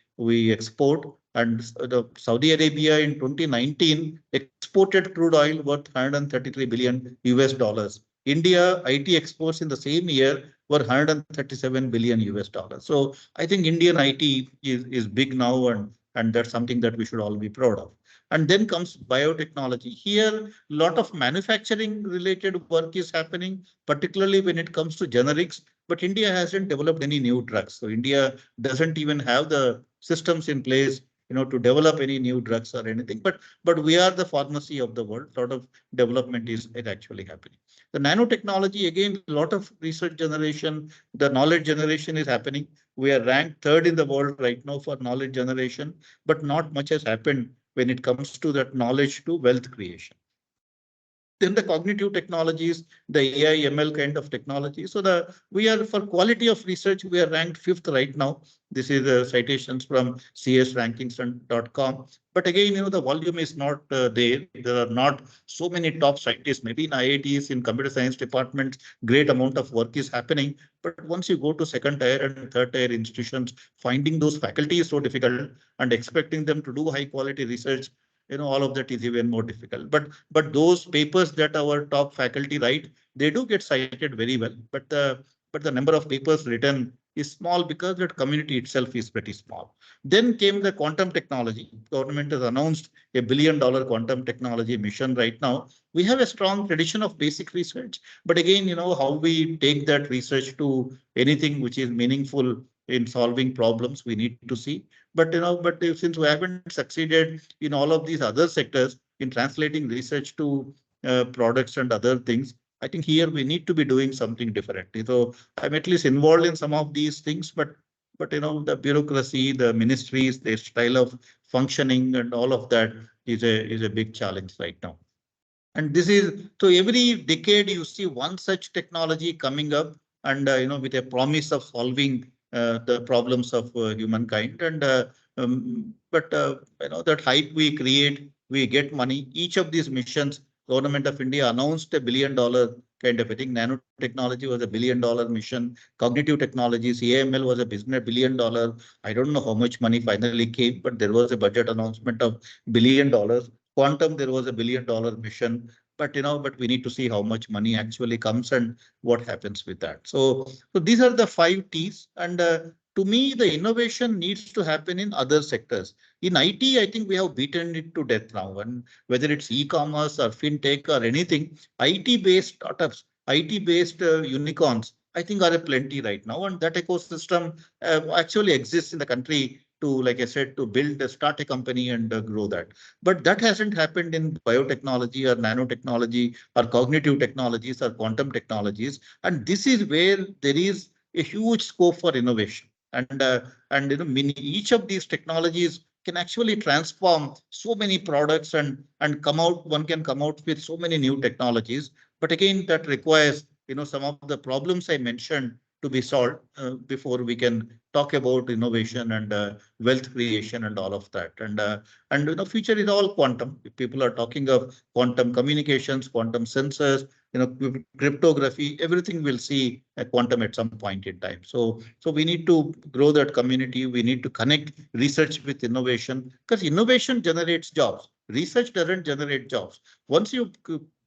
export. And the Saudi Arabia in 2019 exported crude oil worth 133 billion US dollars. India IT exports in the same year were 137 billion US dollars. So I think Indian IT is big now, and that's something that we should all be proud of. And then comes biotechnology. Here, a lot of manufacturing related work is happening, particularly when it comes to generics. But India hasn't developed any new drugs. So India doesn't even have the systems in place, to develop any new drugs or anything. But we are the pharmacy of the world. A lot of development is actually happening. The nanotechnology, again, a lot of research generation, the knowledge generation is happening. We are ranked 3rd in the world right now for knowledge generation, but not much has happened when it comes to that knowledge to wealth creation. Then the cognitive technologies, the AI, ML kind of technology. So we are, for quality of research, we are ranked 5th right now. This is citations from csrankings.com. But again, the volume is not there. There are not so many top scientists. Maybe in IITs, in computer science departments, great amount of work is happening. But once you go to 2nd tier and 3rd tier institutions, finding those faculty is so difficult, and expecting them to do high quality research, all of that is even more difficult. But those papers that our top faculty write, they do get cited very well. But the number of papers written is small because that community itself is pretty small. Then came the quantum technology. Government has announced a $1 billion quantum technology mission right now. We have a strong tradition of basic research, but again, how we take that research to anything which is meaningful in solving problems, we need to see. But since we haven't succeeded in all of these other sectors in translating research to products and other things, I think here we need to be doing something differently. So I'm at least involved in some of these things, but the bureaucracy, the ministries, their style of functioning, and all of that is a big challenge right now. And this is, so every decade you see one such technology coming up, and with a promise of solving the problems of humankind. And but that hype we create, we get money. Each of these missions, Government of India announced $1 billion kind of a thing. Nanotechnology was a $1 billion mission. Cognitive technologies, AML was a business $1 billion. I don't know how much money finally came, but there was a budget announcement of $1 billion. Quantum, there was a $1 billion mission, but we need to see how much money actually comes and what happens with that. So these are the 5 T's. And to me, the innovation needs to happen in other sectors. In IT, I think we have beaten it to death now. And whether it's e-commerce or fintech or anything, IT-based startups, IT-based unicorns, I think are a plenty right now. And that ecosystem actually exists in the country to, like I said, to build, start a company and grow that. But that hasn't happened in biotechnology or nanotechnology or cognitive technologies or quantum technologies. And this is where there is a huge scope for innovation. And each of these technologies can actually transform so many products and come out. One can come out with so many new technologies. But again, that requires some of the problems I mentioned to be solved before we can talk about innovation and wealth creation and all of that. And future is all quantum. People are talking of quantum communications, quantum sensors, cryptography, everything will see a quantum at some point in time. So we need to grow that community. We need to connect research with innovation, because innovation generates jobs. Research doesn't generate jobs. Once you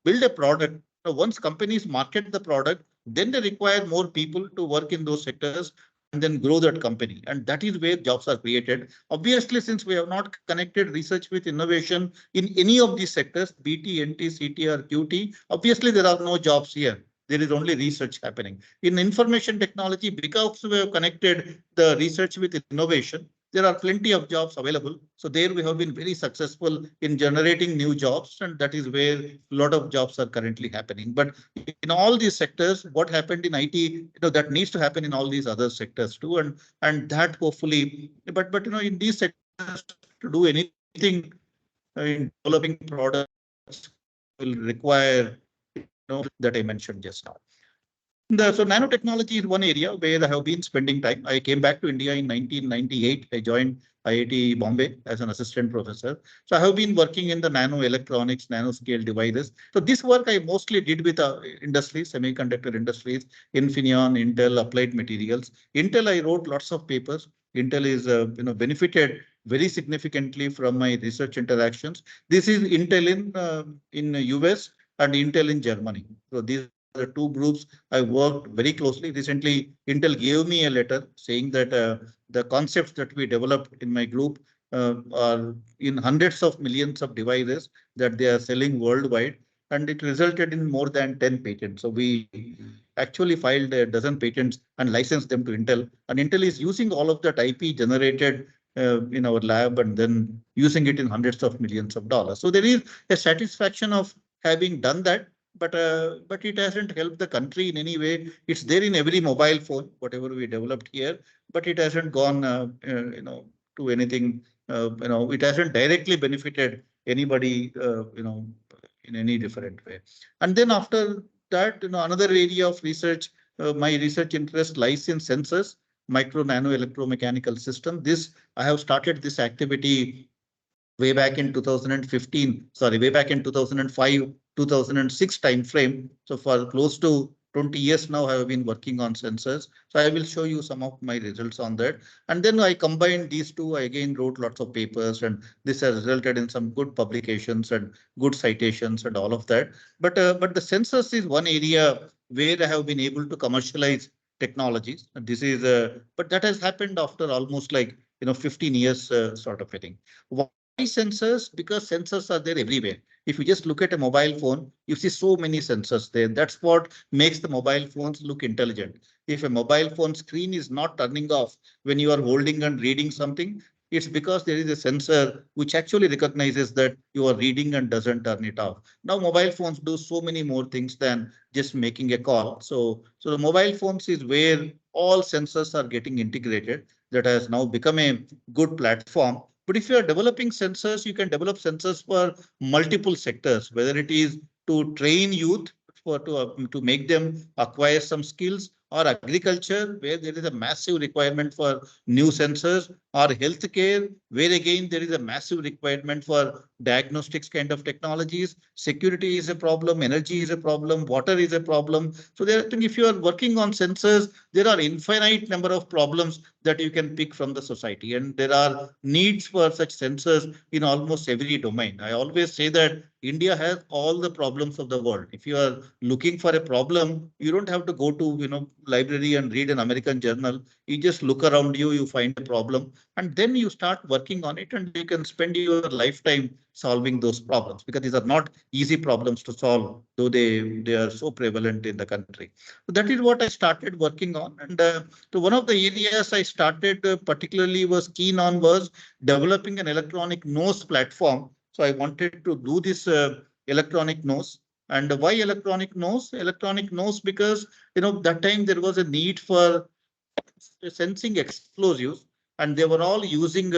build a product, once companies market the product, then they require more people to work in those sectors and then grow that company. And that is where jobs are created. Obviously, since we have not connected research with innovation in any of these sectors, BT, NT, CT or QT, obviously there are no jobs here. There is only research happening. In information technology, because we have connected the research with innovation, there are plenty of jobs available. So there we have been very successful in generating new jobs, and that is where a lot of jobs are currently happening. But in all these sectors, what happened in IT, that needs to happen in all these other sectors too, and that hopefully, but in these sectors to do anything in developing products will require that I mentioned just now. So nanotechnology is one area where I have been spending time. I came back to India in 1998. I joined IIT Bombay as an assistant professor. So I have been working in the nano electronics, nanoscale devices. So this work I mostly did with industries, semiconductor industries, Infineon, Intel, Applied Materials. Intel, I wrote lots of papers. Intel is benefited very significantly from my research interactions. This is Intel in US and Intel in Germany. So these are the two groups I worked very closely. Recently, Intel gave me a letter saying that the concepts that we developed in my group are in hundreds of millions of devices that they are selling worldwide, and it resulted in more than 10 patents. So we actually filed a dozen patents and licensed them to Intel, and Intel is using all of that IP generated in our lab and then using it in hundreds of millions of dollars. So there is a satisfaction of having done that. But it hasn't helped the country in any way. It's there in every mobile phone, whatever we developed here, but it hasn't gone, to anything. It hasn't directly benefited anybody, in any different way. And then after that, another area of research, my research interest lies in sensors, micro, nano, electromechanical system. I have started this activity way back in 2015, sorry, way back in 2005, 2006 timeframe. So for close to 20 years now, I have been working on sensors. So I will show you some of my results on that. And then I combined these two. I again wrote lots of papers, and this has resulted in some good publications and good citations and all of that. But the sensors is one area where I have been able to commercialize technologies. And this is, but that has happened after almost 15 years sort of a thing. Why sensors? Because sensors are there everywhere. If you just look at a mobile phone, you see so many sensors there. That's what makes the mobile phones look intelligent. If a mobile phone screen is not turning off when you are holding and reading something, it's because there is a sensor which actually recognizes that you are reading and doesn't turn it off. Now mobile phones do so many more things than just making a call. So the mobile phones is where all sensors are getting integrated. That has now become a good platform. But if you are developing sensors, you can develop sensors for multiple sectors, whether it is to train youth to make them acquire some skills, or agriculture, where there is a massive requirement for new sensors, or healthcare, where again there is a massive requirement for diagnostics kind of technologies. Security is a problem, energy is a problem, water is a problem. So I think if you are working on sensors, there are infinite number of problems that you can pick from the society, and there are needs for such sensors in almost every domain. I always say that India has all the problems of the world. If you are looking for a problem, you don't have to go to, library and read an American journal. You just look around you, you find a problem, and then you start working on it, and you can spend your lifetime solving those problems, because these are not easy problems to solve, though they are so prevalent in the country. So that is what I started working on. And so one of the areas I started particularly was keen on was developing an electronic nose platform. So I wanted to do this electronic nose. And why electronic nose? Electronic nose because that time there was a need for sensing explosives, and they were all using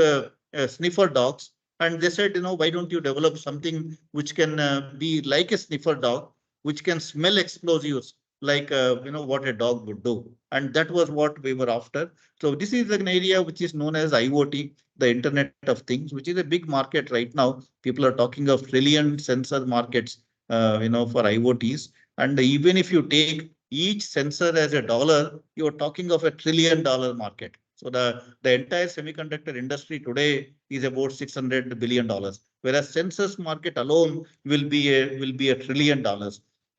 sniffer dogs. And they said, why don't you develop something which can be like a sniffer dog, which can smell explosives like what a dog would do. And that was what we were after. So this is an area which is known as IoT, the Internet of Things, which is a big market right now. People are talking of trillion sensor markets, for IoTs. And even if you take each sensor as $1, you're talking of $1 trillion market. So the entire semiconductor industry today is about $600 billion, whereas sensors market alone will be $1 trillion.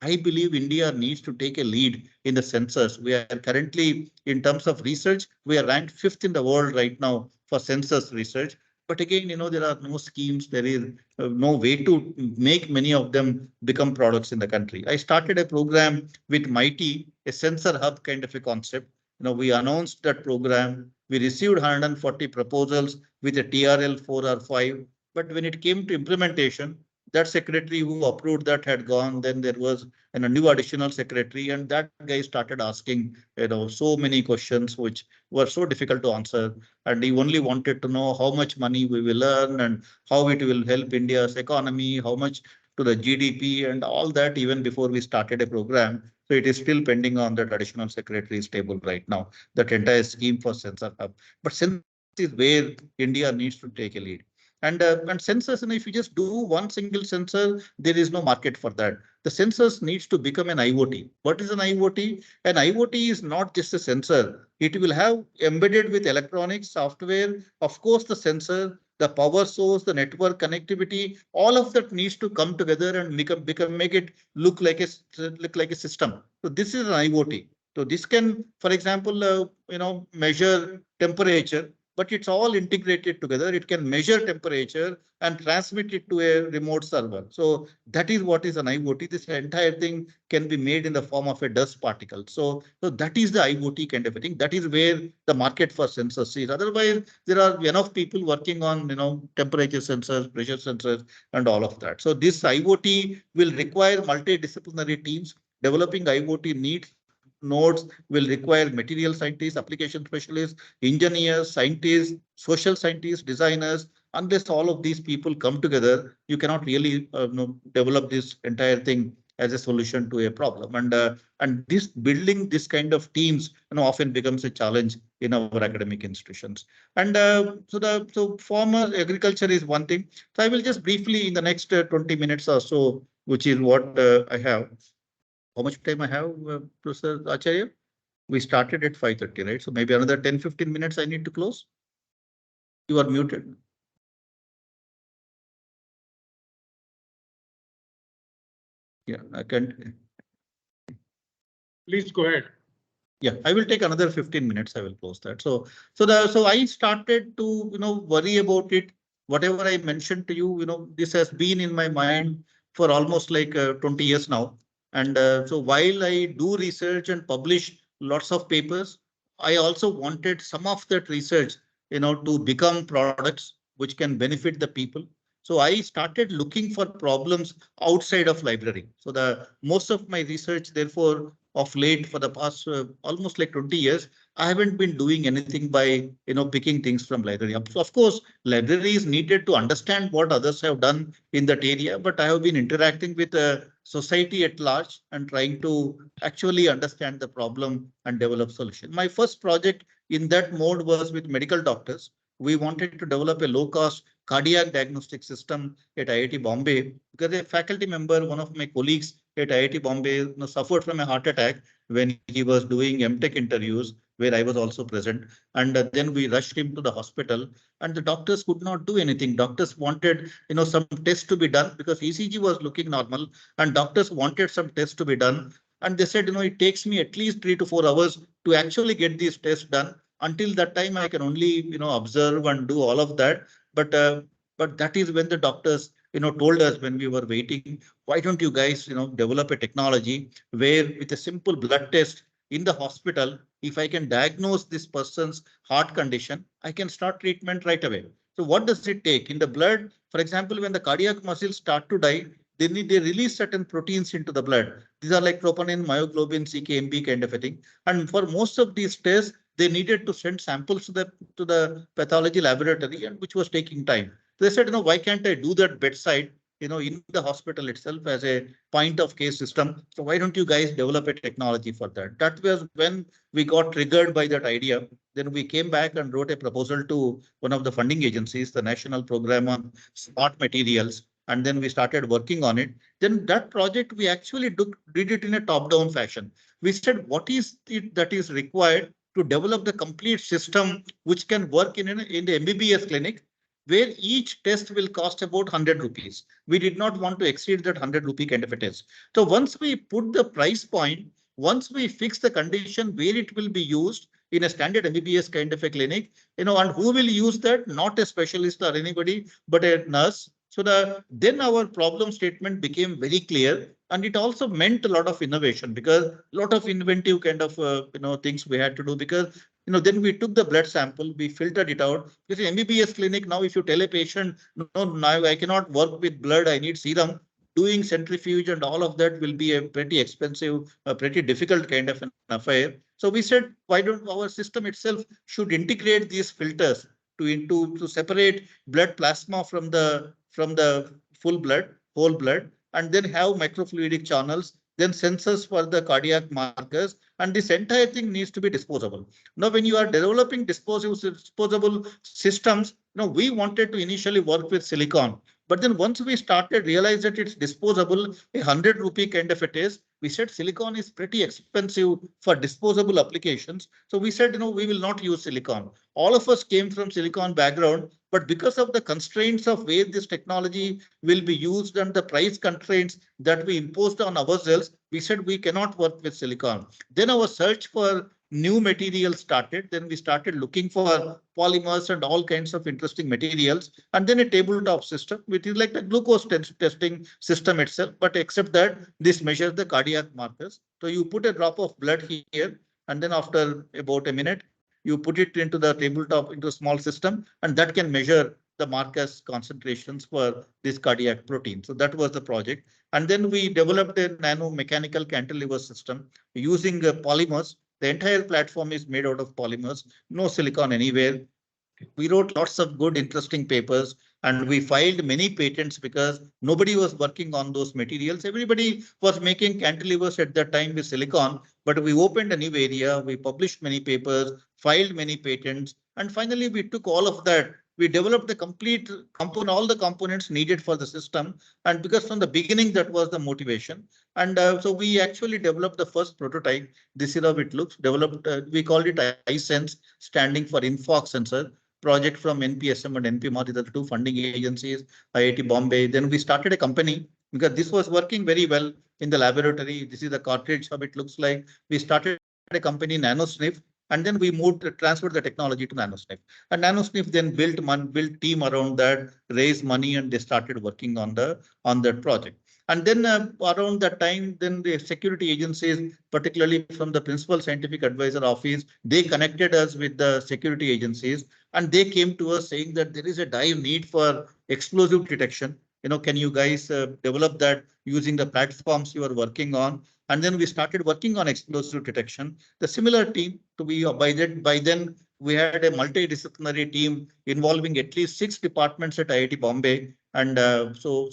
I believe India needs to take a lead in the sensors. We are currently, in terms of research, we are ranked 5th in the world right now for sensors research. But again, there are no schemes. There is no way to make many of them become products in the country. I started a program with Mighty, a sensor hub kind of a concept. We announced that program. We received 140 proposals with a TRL 4 or 5. But when it came to implementation, that secretary who approved that had gone. Then there was a new additional secretary, and that guy started asking, so many questions which were so difficult to answer. And he only wanted to know how much money we will earn and how it will help India's economy, how much to the GDP and all that, even before we started a program. So it is still pending on the traditional secretary's table right now, that entire scheme for sensor hub. But sensors is where India needs to take a lead. And sensors, if you just do one single sensor, there is no market for that. The sensors needs to become an IoT. What is an IoT? An IoT is not just a sensor. It will have embedded with electronics, software, of course, the sensor, the power source, the network connectivity, all of that needs to come together and make it look like a system. So this is an IoT. So this can, for example, measure temperature, but it's all integrated together. It can measure temperature and transmit it to a remote server. So that is what is an IoT. This entire thing can be made in the form of a dust particle. So that is the IoT kind of a thing. That is where the market for sensors is. Otherwise, there are enough people working on, temperature sensors, pressure sensors, and all of that. So this IoT will require multidisciplinary teams. Developing IoT needs nodes will require material scientists, application specialists, engineers, scientists, social scientists, designers. Unless all of these people come together, you cannot really develop this entire thing as a solution to a problem. And this building this kind of teams often becomes a challenge in our academic institutions. And so former agriculture is one thing. So I will just briefly in the next 20 minutes or so, which is what I have. How much time I have, Professor Acharya? We started at 5:30, right? So maybe another 10-15 minutes I need to close. You are muted. Yeah, I can. Please go ahead. Yeah, I will take another 15 minutes. I will close that. So I started to, worry about it. Whatever I mentioned to you, this has been in my mind for almost like 20 years now. And so while I do research and publish lots of papers, I also wanted some of that research, to become products which can benefit the people. So I started looking for problems outside of library. So the most of my research, therefore, of late for the past almost like 20 years, I haven't been doing anything by, picking things from library. So of course, library is needed to understand what others have done in that area, but I have been interacting with society at large and trying to actually understand the problem and develop solution. My first project in that mode was with medical doctors. We wanted to develop a low-cost cardiac diagnostic system at IIT Bombay because a faculty member, one of my colleagues at IIT Bombay, suffered from a heart attack when he was doing MTech interviews. where I was also present. And then we rushed him to the hospital, and the doctors could not do anything. Doctors wanted, some tests to be done because ECG was looking normal, and doctors wanted some tests to be done. And they said, it takes me at least 3 to 4 hours to actually get these tests done. Until that time, I can only, observe and do all of that. But that is when the doctors, told us when we were waiting, why don't you guys, develop a technology where with a simple blood test in the hospital, if I can diagnose this person's heart condition, I can start treatment right away. So what does it take in the blood? For example, when the cardiac muscles start to die, they release certain proteins into the blood. These are like troponin, myoglobin, CKMB kind of a thing. And for most of these tests, they needed to send samples to the pathology laboratory, and which was taking time. So they said, why can't I do that bedside, in the hospital itself as a point of case system? So why don't you guys develop a technology for that? That was when we got triggered by that idea. Then we came back and wrote a proposal to one of the funding agencies, the National Program on Smart Materials. And then we started working on it. Then that project, we actually did it in a top-down fashion. We said, what is it that is required to develop the complete system which can work in the MBBS clinic, where each test will cost about 100 rupees. We did not want to exceed that 100 rupee kind of a test. So once we put the price point, once we fix the condition where it will be used in a standard MBBS kind of a clinic, and who will use that? Not a specialist or anybody, but a nurse. So then our problem statement became very clear, and it also meant a lot of innovation because a lot of inventive kind of things we had to do because then we took the blood sample, we filtered it out. Because in MBBS clinic now, if you tell a patient, no, now I cannot work with blood, I need serum, doing centrifuge and all of that will be a pretty expensive, a pretty difficult kind of an affair. So we said, why don't our system itself should integrate these filters to separate blood plasma from the full blood, whole blood, and then have microfluidic channels, then sensors for the cardiac markers, and this entire thing needs to be disposable. Now, when you are developing disposable systems, we wanted to initially work with silicon. But then once we started realize that it's disposable, 100 rupee kind of a test, we said silicon is pretty expensive for disposable applications. So we said, we will not use silicon. All of us came from silicon background, but because of the constraints of where this technology will be used and the price constraints that we imposed on ourselves, we said we cannot work with silicon. Then our search for new materials started. Then we started looking for polymers and all kinds of interesting materials. And then a tabletop system, which is like the glucose testing system itself. But except that this measures the cardiac markers. So you put a drop of blood here, and then after about a minute, you put it into the tabletop into a small system, and that can measure the markers concentrations for this cardiac protein. So that was the project. And then we developed a nano mechanical cantilever system using polymers. The entire platform is made out of polymers, no silicon anywhere. We wrote lots of good, interesting papers, and we filed many patents because nobody was working on those materials. Everybody was making cantilevers at that time with silicon, but we opened a new area. We published many papers, filed many patents, and finally we took all of that. We developed the complete component, all the components needed for the system. And because from the beginning, that was the motivation. And so we actually developed the first prototype. This is how it looks. Developed, we called it iSense, standing for Infog Sensor. Project from NPSM and NPMR, these are the two funding agencies, IIT Bombay. Then we started a company because this was working very well in the laboratory. This is the cartridge, how it looks like. We started a company, NanoSniff, and then we transferred the technology to NanoSniff. And NanoSniff then built team around that, raised money, and they started working on that project. And then around that time, then the security agencies, particularly from the principal scientific advisor office, they connected us with the security agencies, and they came to us saying that there is a dire need for explosive detection. Can you guys develop that using the platforms you are working on? And then we started working on explosive detection. The similar team to be by then we had a multidisciplinary team involving at least 6 departments at IIT Bombay. And so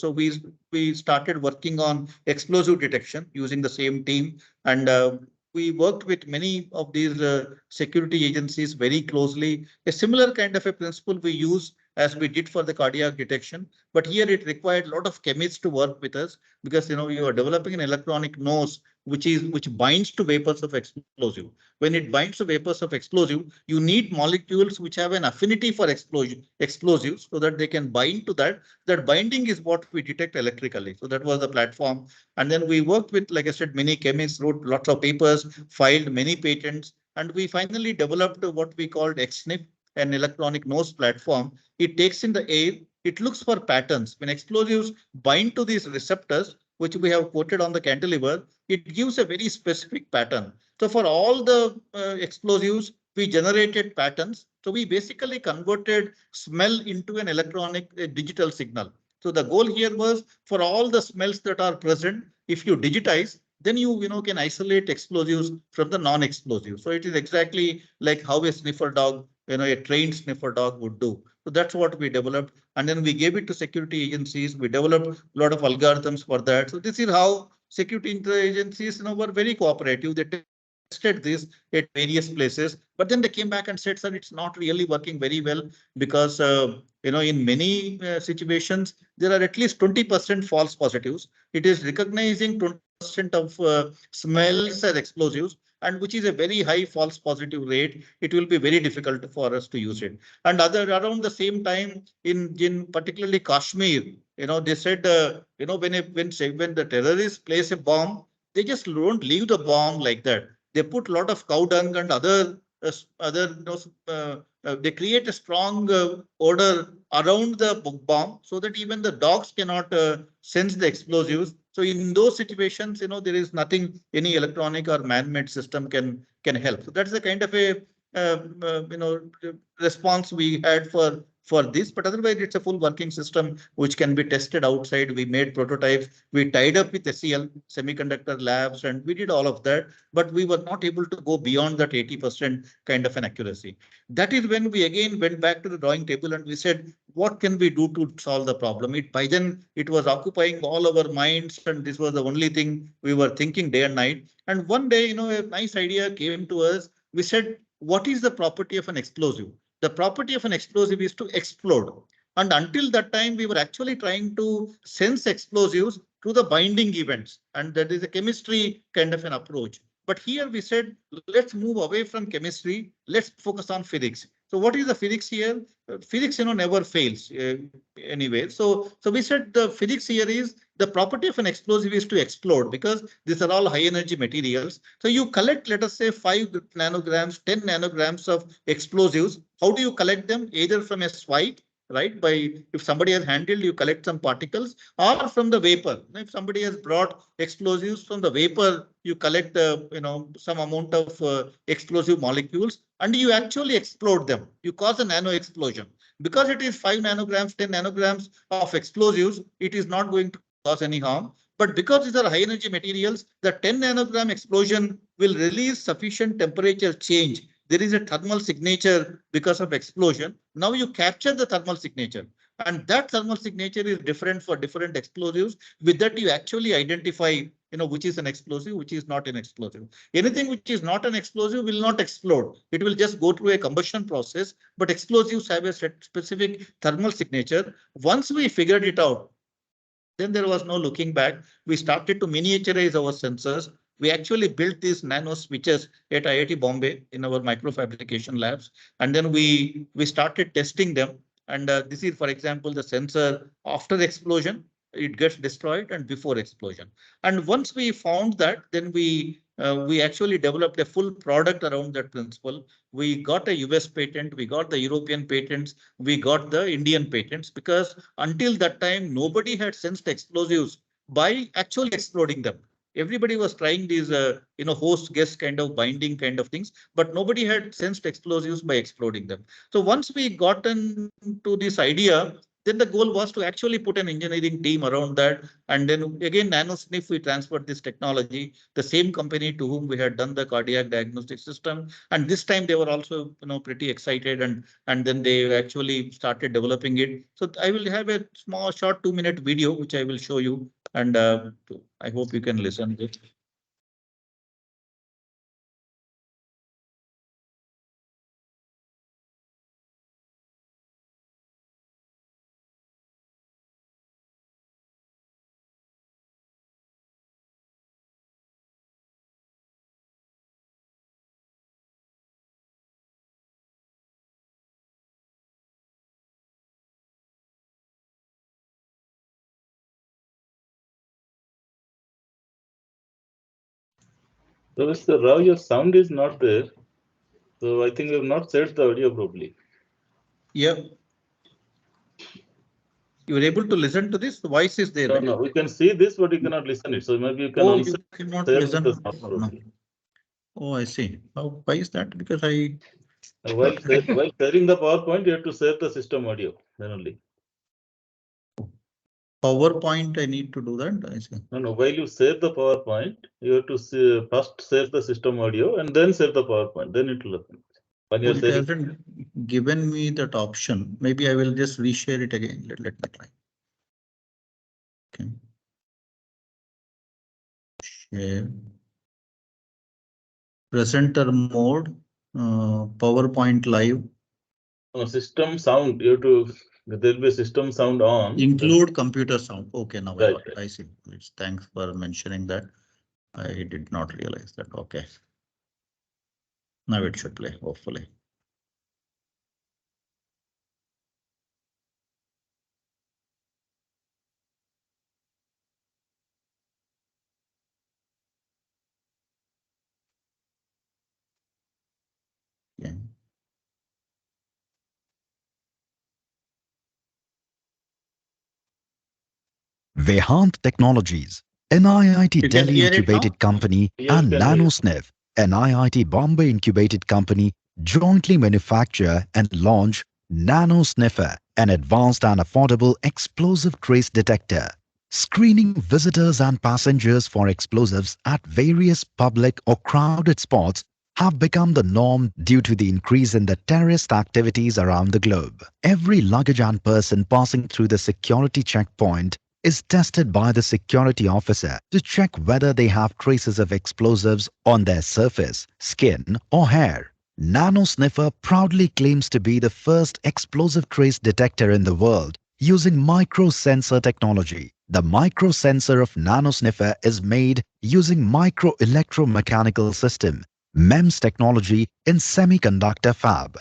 we started working on explosive detection using the same team. And we worked with many of these security agencies very closely. A similar kind of a principle we use as we did for the cardiac detection. But here it required a lot of chemists to work with us because you are developing an electronic nose which binds to vapors of explosive. When it binds to vapors of explosive, you need molecules which have an affinity for explosives so that they can bind to that. That binding is what we detect electrically. So that was the platform. And then we worked with, like I said, many chemists, wrote lots of papers, filed many patents, and we finally developed what we called XSNIF, an electronic nose platform. It takes in the air, it looks for patterns. When explosives bind to these receptors, which we have quoted on the cantilever, it gives a very specific pattern. So for all the explosives, we generated patterns. So we basically converted smell into an electronic digital signal. So the goal here was for all the smells that are present, if you digitize, then you can isolate explosives from the non-explosive. So it is exactly like how a sniffer dog, a trained sniffer dog would do. So that's what we developed. And then we gave it to security agencies. We developed a lot of algorithms for that. So this is how security agencies were very cooperative. They tested this at various places, but then they came back and said, sir, it's not really working very well because in many situations there are at least 20% false positives. It is recognizing 20% of smells as explosives, and which is a very high false positive rate. It will be very difficult for us to use it. And around the same time in particularly Kashmir, they said when the terrorists place a bomb, they just don't leave the bomb like that. They put a lot of cow dung and they create a strong odor around the bomb so that even the dogs cannot sense the explosives. So in those situations, there is nothing any electronic or man-made system can help. So that's the kind of a response we had for this, but otherwise it's a full working system which can be tested outside. We made prototypes, we tied up with SEL semiconductor labs, and we did all of that, but we were not able to go beyond that 80% kind of an accuracy. That is when we again went back to the drawing table and we said, what can we do to solve the problem? By then it was occupying all our minds, and this was the only thing we were thinking day and night. And one day, a nice idea came to us. We said, what is the property of an explosive? The property of an explosive is to explode. And until that time, we were actually trying to sense explosives through the binding events. And that is a chemistry kind of an approach. But here we said, let's move away from chemistry. Let's focus on physics. So what is the physics here? Physics, never fails anyway. So we said the physics here is the property of an explosive is to explode because these are all high energy materials. So you collect, let us say 5 nanograms, 10 nanograms of explosives. How do you collect them? Either from a swipe, right? If somebody has handled, you collect some particles, or from the vapor. If somebody has brought explosives from the vapor, you collect some amount of explosive molecules and you actually explode them. You cause a nano explosion. Because it is 5 nanograms, 10 nanograms of explosives, it is not going to cause any harm. But because these are high energy materials, the 10 nanogram explosion will release sufficient temperature change. There is a thermal signature because of explosion. Now you capture the thermal signature, and that thermal signature is different for different explosives. With that, you actually identify, which is an explosive, which is not an explosive. Anything which is not an explosive will not explode. It will just go through a combustion process, but explosives have a specific thermal signature. Once we figured it out, then there was no looking back. We started to miniaturize our sensors. We actually built these nano switches at IIT Bombay in our microfabrication labs. And then we started testing them. And this is, for example, the sensor after explosion, it gets destroyed, and before explosion. And once we found that, then we actually developed a full product around that principle. We got a US patent, we got the European patents, we got the Indian patents, because until that time, nobody had sensed explosives by actually exploding them. Everybody was trying these, host guest kind of binding kind of things, but nobody had sensed explosives by exploding them. So once we got into this idea, then the goal was to actually put an engineering team around that. And then again, NanoSniff, we transferred this technology, the same company to whom we had done the cardiac diagnostic system. And this time they were also, pretty excited, and then they actually started developing it. So I will have a small short 2-minute video, which I will show you. And I hope you can listen to it. So Mr. Rao, your sound is not there. So I think you have not set the audio properly. Yeah. You were able to listen to this? The voice is there, No, right? no, we can see this, but you cannot listen it. So maybe you can Oh, also you cannot share listen. the sound No. properly. Oh, I see. How, why is that? Because I. While sharing the PowerPoint, you have to share the system audio then only. PowerPoint, I need to do that. I see. No. While you share the PowerPoint, you have to first share the system audio and then share the PowerPoint. Then it will happen. When you're It sharing, hasn't given me that option. Maybe I will just reshare it again. Let me try. Okay. Share. Presenter mode. PowerPoint live. system sound, you have to. There will be a system sound on. Include computer sound. Okay, now Right, I got it. I see. Thanks for mentioning that. I did not realize that. Okay. Now it should play, hopefully. Yeah. Vehant Technologies, an IIT You can Delhi hear it now? incubated company, Yes, and can hear. NanoSniff, an IIT Bombay incubated company, jointly manufacture and launch NanoSniffer, an advanced and affordable explosive trace detector, screening visitors and passengers for explosives at various public or crowded spots have become the norm due to the increase in the terrorist activities around the globe. Every luggage and person passing through the security checkpoint is tested by the security officer to check whether they have traces of explosives on their surface, skin or hair. NanoSniffer proudly claims to be the first explosive trace detector in the world using microsensor technology. The microsensor of NanoSniffer is made using micro-electromechanical system MEMS technology in semiconductor fab.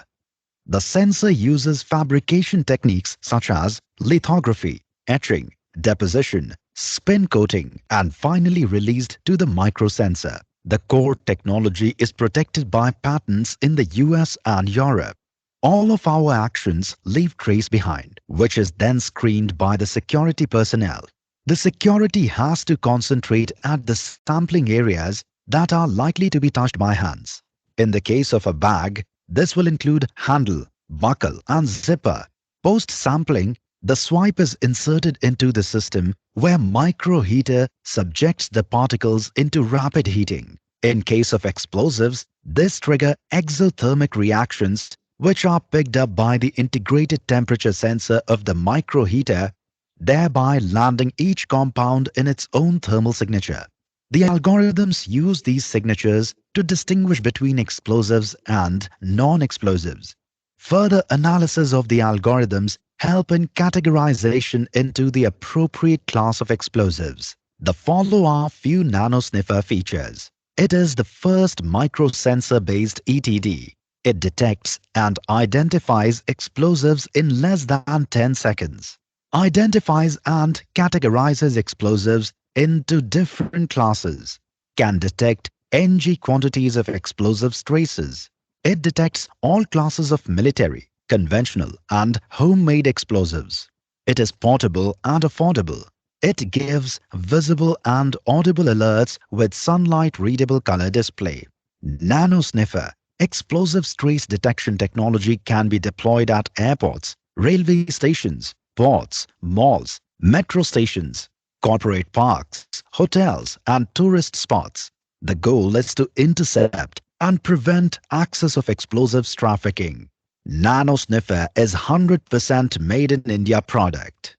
The sensor uses fabrication techniques such as lithography, etching, deposition, spin coating, and finally released to the microsensor. The core technology is protected by patents in the US and Europe. All of our actions leave trace behind, which is then screened by the security personnel. The security has to concentrate at the sampling areas that are likely to be touched by hands. In the case of a bag, this will include handle, buckle, and zipper. Post-sampling, the swipe is inserted into the system where microheater subjects the particles into rapid heating. In case of explosives, this trigger exothermic reactions which are picked up by the integrated temperature sensor of the microheater, thereby landing each compound in its own thermal signature. The algorithms use these signatures to distinguish between explosives and non-explosives. Further analysis of the algorithms help in categorization into the appropriate class of explosives. The follow are few nanosniffer features. It is the first microsensor-based ETD. It detects and identifies explosives in less than 10 seconds. Identifies and categorizes explosives into different classes, can detect ng quantities of explosives traces. It detects all classes of military, conventional and homemade explosives. It is portable and affordable. It gives visible and audible alerts with sunlight readable color display. NanoSniffer explosives trace detection technology can be deployed at airports, railway stations, ports, malls, metro stations, corporate parks, hotels, and tourist spots. The goal is to intercept and prevent access of explosives trafficking. NanoSniffer is 100% made in India product.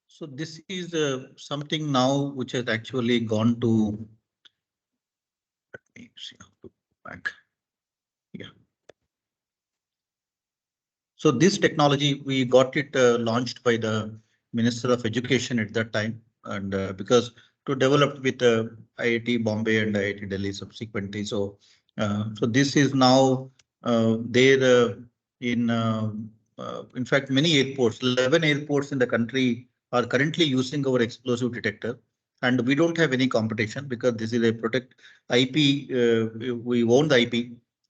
So this is something now which has actually gone to. Let me see how to go back. Yeah. So this technology, we got it launched by the Minister of Education at that time, and because to develop with IIT Bombay and IIT Delhi subsequently. So, so this is now there in fact, many airports, 11 airports in the country are currently using our explosive detector. and we don't have any competition because this is a protect IP. We own the IP,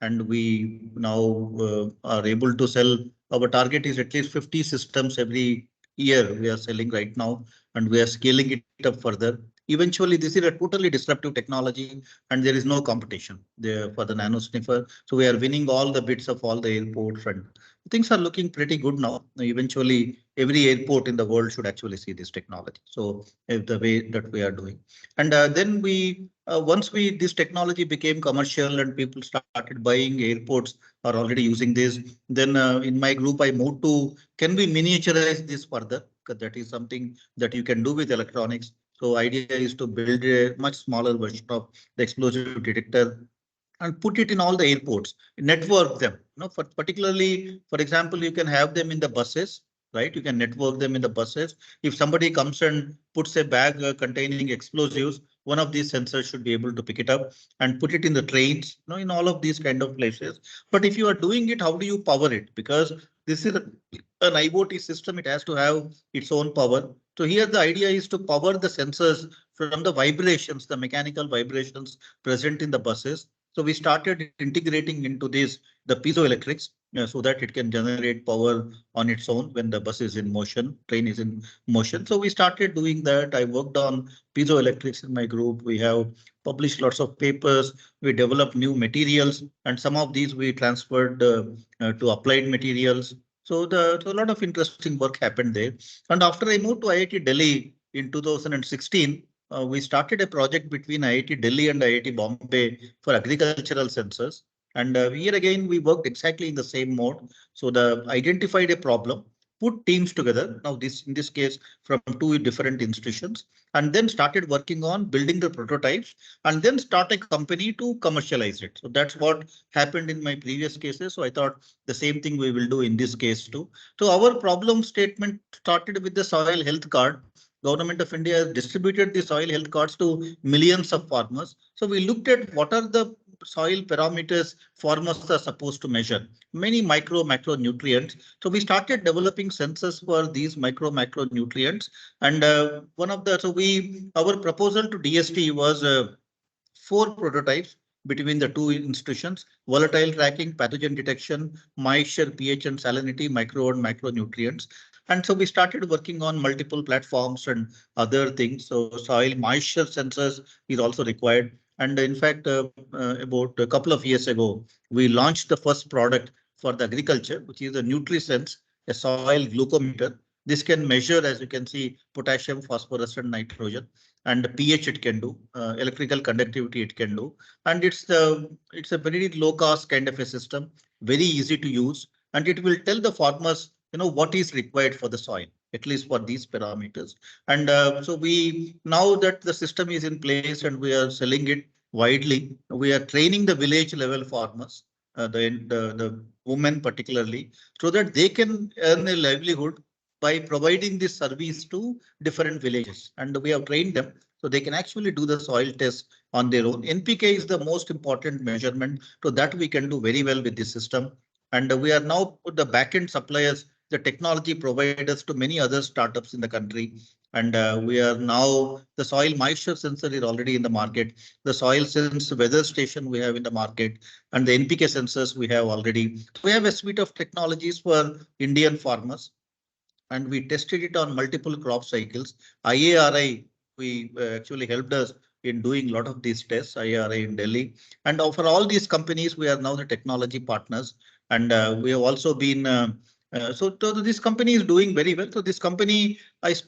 and we now are able to sell. Our target is at least 50 systems every year we are selling right now, and we are scaling it up further. Eventually, this is a totally disruptive technology, and there is no competition there for the nano sniffer. So we are winning all the bids of all the airports, and things are looking pretty good now. Eventually, every airport in the world should actually see this technology. So the way that we are doing, and then we once we this technology became commercial and people started buying, airports are already using this. Then in my group, I moved to can we miniaturize this further? Because that is something that you can do with electronics. So idea is to build a much smaller version of the explosive detector and put it in all the airports, network them. For particularly, for example, you can have them in the buses, right? You can network them in the buses. If somebody comes and puts a bag containing explosives, one of these sensors should be able to pick it up and put it in the trains, in all of these kind of places. But if you are doing it, how do you power it? Because this is an IoT system, it has to have its own power. So here the idea is to power the sensors from the vibrations, the mechanical vibrations present in the buses. So we started integrating into this the piezoelectrics so that it can generate power on its own when the bus is in motion, train is in motion. So we started doing that. I worked on piezoelectrics in my group. We have published lots of papers. We developed new materials, and some of these we transferred to applied materials. So a lot of interesting work happened there. And after I moved to IIT Delhi in 2016, we started a project between IIT Delhi and IIT Bombay for agricultural sensors. And here again, we worked exactly in the same mode. So the identified a problem, put teams together. Now this in this case from two different institutions, and then started working on building the prototypes, and then start a company to commercialize it. So that's what happened in my previous cases. So I thought the same thing we will do in this case too. So our problem statement started with the soil health card. Government of India has distributed the soil health cards to millions of farmers. So we looked at what are the soil parameters farmers are supposed to measure, many micro macro nutrients. So we started developing sensors for these micro macro nutrients. And our proposal to DST was 4 prototypes between the two institutions: volatile tracking, pathogen detection, moisture, pH and salinity, micro and macronutrients. And so we started working on multiple platforms and other things. So soil moisture sensors is also required. And in fact, about a couple of years ago, we launched the first product for the agriculture, which is a NutriSense, a soil glucometer. This can measure, as you can see, potassium, phosphorus and nitrogen, and pH it can do, electrical conductivity it can do. And it's a very low cost kind of a system, very easy to use, and it will tell the farmers what is required for the soil, at least for these parameters. And so we now that the system is in place and we are selling it widely, we are training the village level farmers, the women particularly, so that they can earn a livelihood by providing this service to different villages. And we have trained them so they can actually do the soil test on their own. NPK is the most important measurement, so that we can do very well with this system. And we are now the backend suppliers, the technology providers to many other startups in the country. And we are now the soil moisture sensor is already in the market. The soil sense weather station we have in the market, and the NPK sensors we have already. We have a suite of technologies for Indian farmers, and we tested it on multiple crop cycles. IARI, we actually helped us in doing a lot of these tests, IARI in Delhi. And for all these companies, we are now the technology partners. And we have also been, so this company is doing very well. So this company,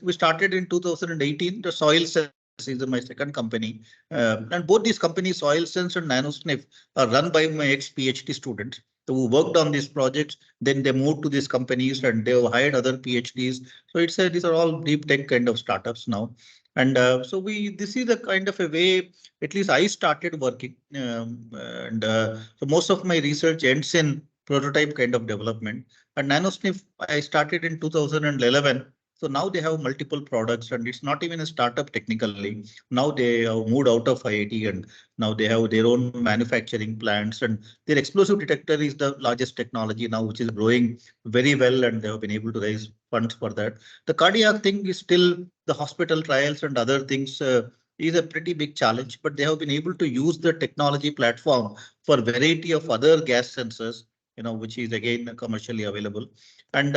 we started in 2018, the Soil Sense is my second company. And both these companies, Soil Sense and NanoSniff, are run by my ex-PhD students who worked on these projects. Then they moved to these companies and they have hired other PhDs. So these are all deep tech kind of startups now. And so this is the kind of a way, at least I started working. So most of my research ends in prototype kind of development. And NanoSniff, I started in 2011. So now they have multiple products and it's not even a startup technically. Now they have moved out of IIT and now they have their own manufacturing plants, and their explosive detector is the largest technology now, which is growing very well, and they have been able to raise funds for that. The cardiac thing is still the hospital trials and other things is a pretty big challenge, but they have been able to use the technology platform for variety of other gas sensors, which is again commercially available. And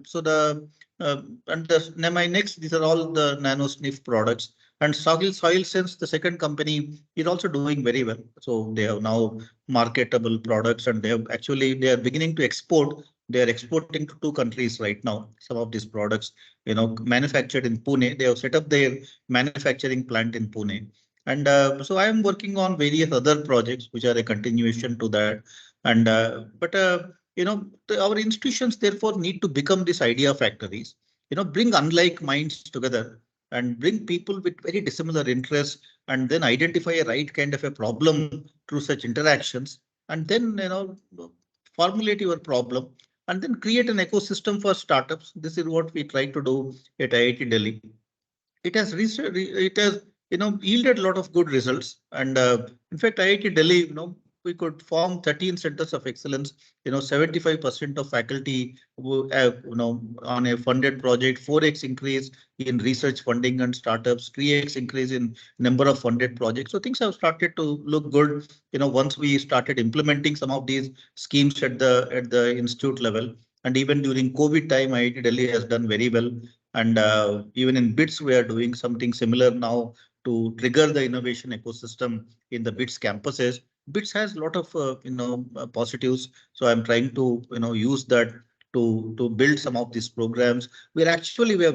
so the my next, these are all the nano sniff products. And soil sense, the second company, is also doing very well. So they have now marketable products, and they are beginning to export. They are exporting to 2 countries right now. Some of these products, manufactured in Pune. They have set up their manufacturing plant in Pune. And so I am working on various other projects which are a continuation to that. And our institutions therefore need to become these idea factories. Bring unlike minds together and bring people with very dissimilar interests, and then identify a right kind of a problem through such interactions, and then formulate your problem, and then create an ecosystem for startups. This is what we try to do at IIT Delhi. It has yielded a lot of good results. And in fact, IIT Delhi, we could form 13 centers of excellence. 75% of faculty on a funded project, 4x increase in research funding and startups, 3x increase in number of funded projects. So things have started to look good. Once we started implementing some of these schemes at the institute level, and even during COVID time, IIT Delhi has done very well. And even in BITS, we are doing something similar now to trigger the innovation ecosystem in the BITS campuses. BITS has a lot of positives, so I'm trying to use that to build some of these programs. We have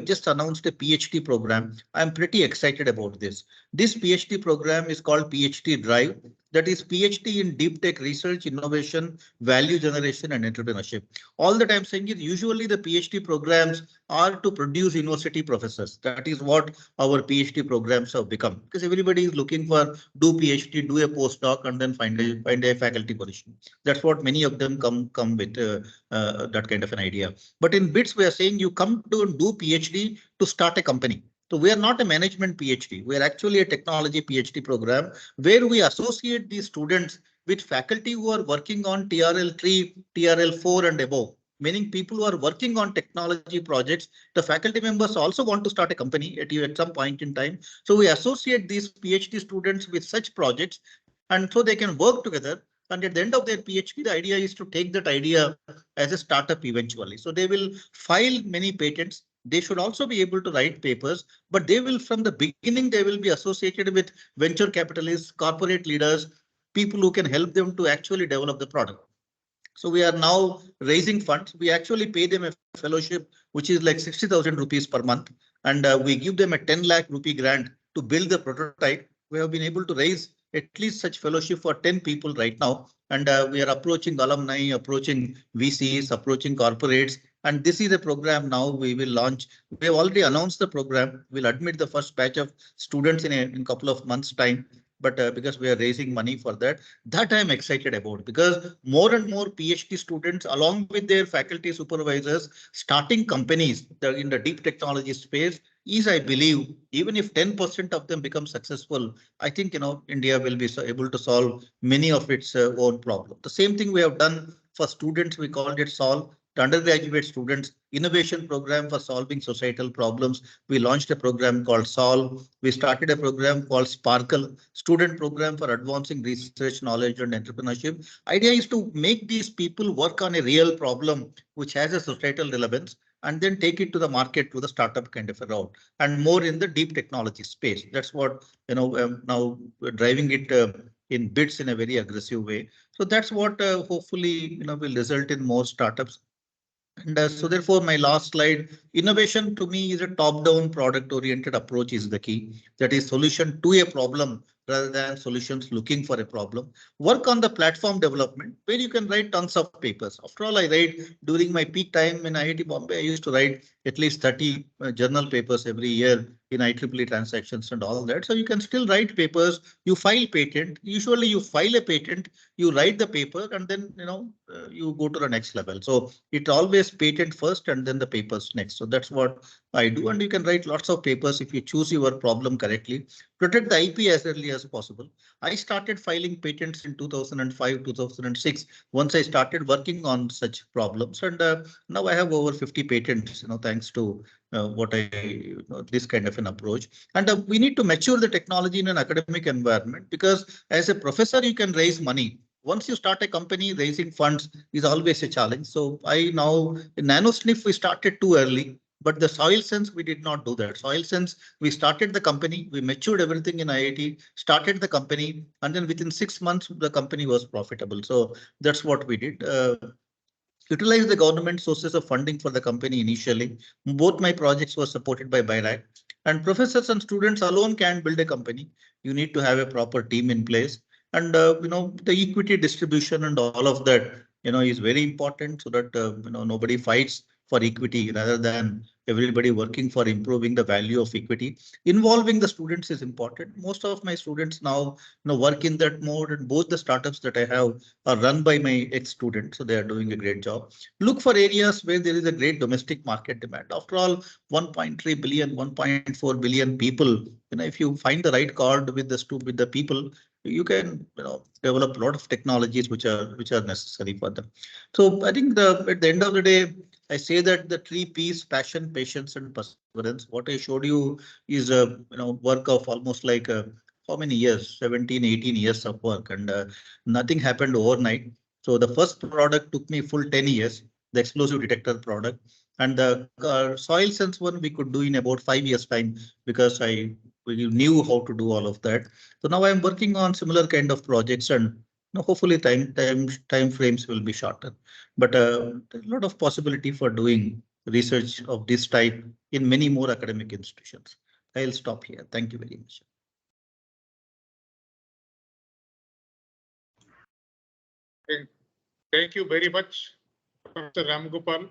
just announced a PhD program. I'm pretty excited about this. This PhD program is called PhD Drive. That is PhD in deep tech research, innovation, value generation, and entrepreneurship. All that I'm saying is usually the PhD programs are to produce university professors. That is what our PhD programs have become, because everybody is looking for do PhD, do a postdoc, and then find a faculty position. That's what many of them come with that kind of an idea. But in BITS, we are saying you come to do PhD to start a company. So we are not a management PhD. We are actually a technology PhD program where we associate these students with faculty who are working on TRL 3, TRL 4 and above, meaning people who are working on technology projects. The faculty members also want to start a company at some point in time. So we associate these PhD students with such projects, and so they can work together. And at the end of their PhD, the idea is to take that idea as a startup eventually. So they will file many patents. They should also be able to write papers, but they will, from the beginning, they will be associated with venture capitalists, corporate leaders, people who can help them to actually develop the product. So we are now raising funds. We actually pay them a fellowship, which is like 60,000 rupees per month. And we give them a 10 lakh rupee grant to build the prototype. We have been able to raise at least such fellowship for 10 people right now. And we are approaching alumni, approaching VCs, approaching corporates. And this is a program now we will launch. We have already announced the program. We'll admit the first batch of students in a couple of months' time. But because we are raising money for that I'm excited about, because more and more PhD students along with their faculty supervisors starting companies in the deep technology space is, I believe, even if 10% of them become successful, I think, India will be able to solve many of its own problems. The same thing we have done for students, we called it Solve. The undergraduate students innovation program for solving societal problems. We launched a program called Solve. We started a program called Sparkle, student program for advancing research, knowledge, and entrepreneurship. Idea is to make these people work on a real problem which has a societal relevance, and then take it to the market to the startup kind of a route, and more in the deep technology space. That's what now we're driving it in BITS in a very aggressive way. So that's what hopefully will result in more startups. And so therefore, my last slide, innovation to me is a top-down product-oriented approach is the key. That is solution to a problem rather than solutions looking for a problem. Work on the platform development where you can write tons of papers. After all, I write during my peak time in IIT Bombay, I used to write at least 30 journal papers every year in IEEE transactions and all that. So you can still write papers, you file patent. Usually you file a patent, you write the paper, and then you go to the next level. So it always patent first and then the papers next. So that's what I do, and you can write lots of papers if you choose your problem correctly. Protect the IP as early as possible. I started filing patents in 2005, 2006. Once I started working on such problems, and now I have over 50 patents. Thanks to what this kind of an approach. And we need to mature the technology in an academic environment, because as a professor you can raise money. Once you start a company, raising funds is always a challenge. So I now in NanoSniff we started too early. But the soil sense, we did not do that. Soil sense, we started the company, we matured everything in IIT, started the company, and then within 6 months, the company was profitable. So that's what we did. Utilize the government sources of funding for the company initially. Both my projects were supported by BIRAC, and professors and students alone can't build a company. You need to have a proper team in place. And the equity distribution and all of that, is very important, so that nobody fights for equity, rather than everybody working for improving the value of equity. Involving the students is important. Most of my students now work in that mode, and both the startups that I have are run by my ex-students, so they are doing a great job. Look for areas where there is a great domestic market demand. After all, 1.3 billion, 1.4 billion people, if you find the right chord with the people, you can develop a lot of technologies which are necessary for them. So I think at the end of the day, I say that the 3 P's: passion, patience, and perseverance. What I showed you is a work of almost like how many years? 17, 18 years of work, and nothing happened overnight. So the first product took me full 10 years, the explosive detector product, and the soil sense one we could do in about 5 years time, because we knew how to do all of that. So now I'm working on similar kind of projects, and hopefully time frames will be shorter. But there's a lot of possibility for doing research of this type in many more academic institutions. I'll stop here. Thank you very much. Thank you very much, Dr. Ramgopal,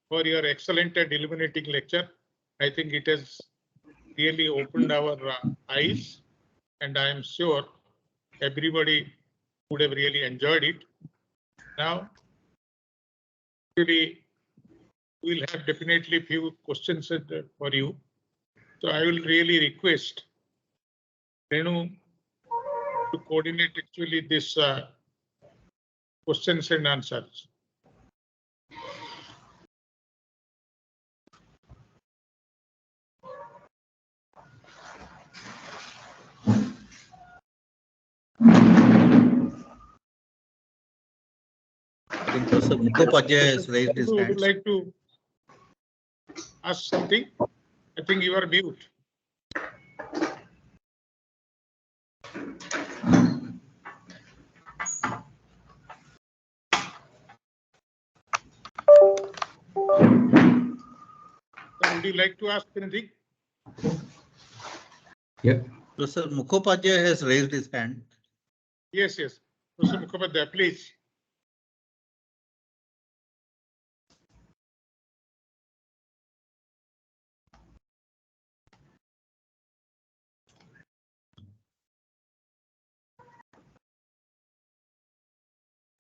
for your excellent and illuminating lecture. I think it has really opened our eyes, and I am sure everybody would have really enjoyed it. Now, really, we'll have definitely few questions for you. So I will really request Renu to coordinate actually this questions and answers. I think Professor Mukhopadhyay has raised his hand. Would like to ask something? I think you are mute. Would you like to ask anything? Yeah. Professor Mukhopadhyay has raised his hand. Yes. Professor Mukhopadhyay, please.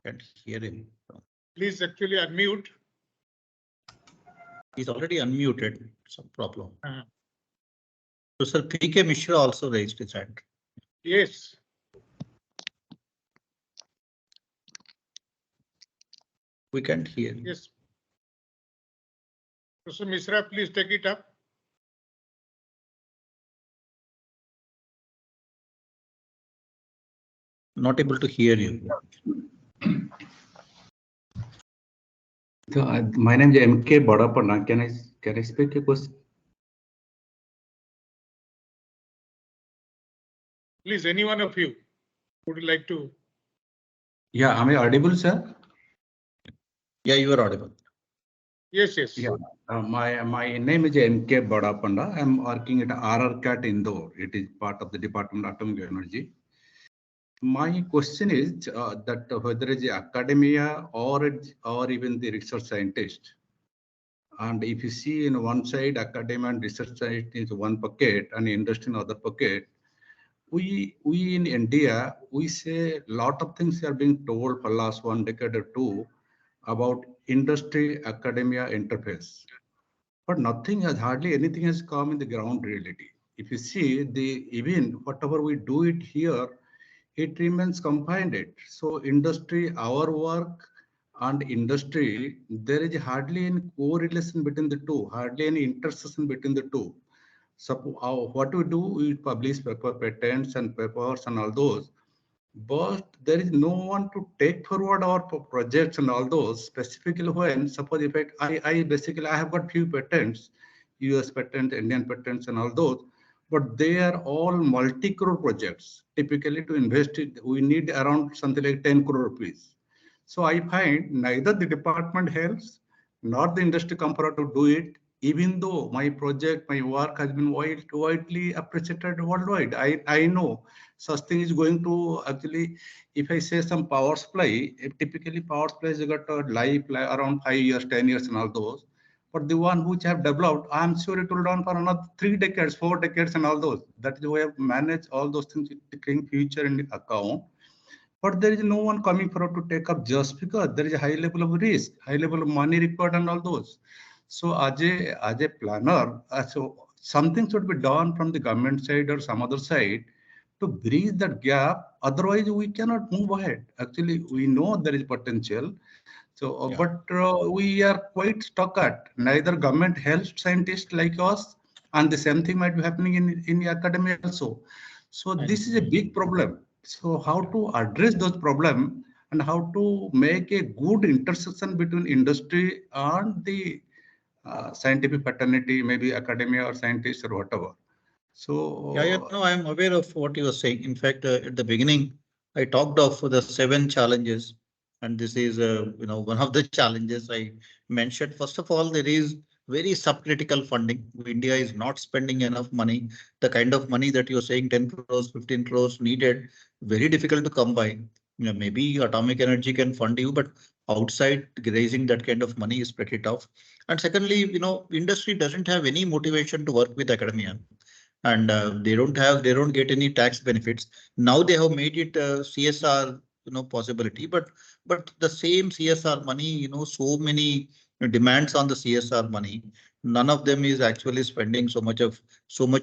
Can't hear him. Please actually unmute. He's already unmuted. Some problem. Professor P.K. Mishra also raised his hand. Yes. We can't hear. Yes. Professor Mishra, please take it up. Not able to hear you. So, my name is M.K. Badapana. Can I speak a question? Please, any one of you would like to? Yeah, am I audible, sir? Yeah, you are audible. Yes. Yeah. My name is M.K. Badapanda. I'm working at RRCAT Indore. It is part of the Department of Atomic Energy. My question is that whether it's academia or even the research scientist, and if you see in one side academia and research scientist is one bucket and industry in other bucket, we in India, we say a lot of things are being told for last 1 decade or two about industry academia interface. but nothing has, hardly anything has come in the ground reality. If you see even whatever we do it here, it remains confined. So industry, our work and industry, there is hardly any correlation between the two, hardly any intersection between the two. So what we do, we publish patents and papers and all those, but there is no one to take forward our projects and all those. Specifically, when suppose if I basically I have got few patents, US patents, Indian patents and all those, but they are all multi-crore projects. Typically to invest it, we need around something like 10 crore rupees. So I find neither the department helps nor the industry come forward to do it, even though my project, my work has been widely appreciated worldwide. I know such thing is going to actually, if I say some power supply, typically power supplies you got a life around 5 years, 10 years and all those. But the one which have developed, I'm sure it will run for another 3 decades, 4 decades and all those. That is the way I manage all those things, taking future in account. But there is no one coming forward to take up just because there is a high level of risk, high level of money required and all those. So as a planner, so something should be done from the government side or some other side to bridge that gap. Otherwise, we cannot move ahead. Actually, we know there is potential. So, but we are quite stuck at neither government helps scientists like us, and the same thing might be happening in academia also. So this is a big problem. So how to address those problems and how to make a good intersection between industry and the scientific fraternity, maybe academia or scientists or whatever. So Yeah, no, I'm aware of what you were saying. In fact, at the beginning, I talked of the 7 challenges, and this is, one of the challenges I mentioned. First of all, there is very subcritical funding. India is not spending enough money. The kind of money that you're saying, 10 crores, 15 crores needed, very difficult to come by. Maybe atomic energy can fund you, but outside raising that kind of money is pretty tough. And secondly, industry doesn't have any motivation to work with academia. And they don't get any tax benefits. Now they have made it a CSR possibility, but the same CSR money, so many demands on the CSR money. None of them is actually spending so much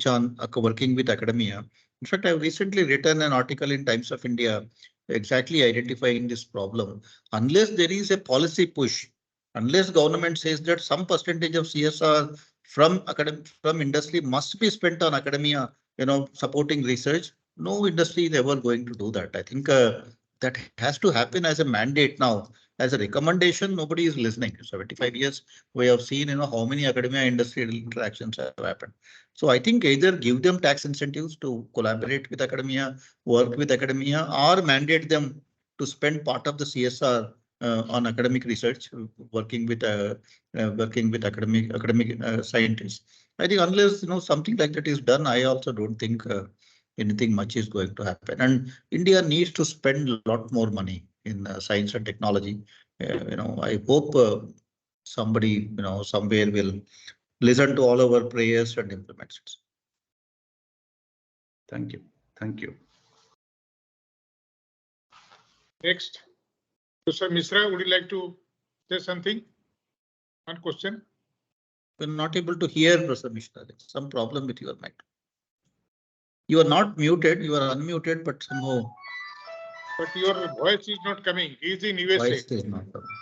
on working with academia. In fact, I've recently written an article in Times of India exactly identifying this problem. Unless there is a policy push, unless government says that some percentage of CSR from industry must be spent on academia, supporting research, no industry is ever going to do that. I think that has to happen as a mandate now. As a recommendation, nobody is listening. 75 years, we have seen, how many academia industry interactions have happened. So I think either give them tax incentives to collaborate with academia, work with academia, or mandate them to spend part of the CSR on academic research, working with academic scientists. I think unless something like that is done, I also don't think anything much is going to happen. And India needs to spend a lot more money in science and technology. I hope somebody somewhere will listen to all our prayers and implement it. thank you. Thank you. Next, Professor Misra, would you like to say something? One question. We're not able to hear, Professor Mishra. There's some problem with your mic. You are not muted, you are unmuted, but somehow. But your voice is not coming. He is in USA. Voice is not coming.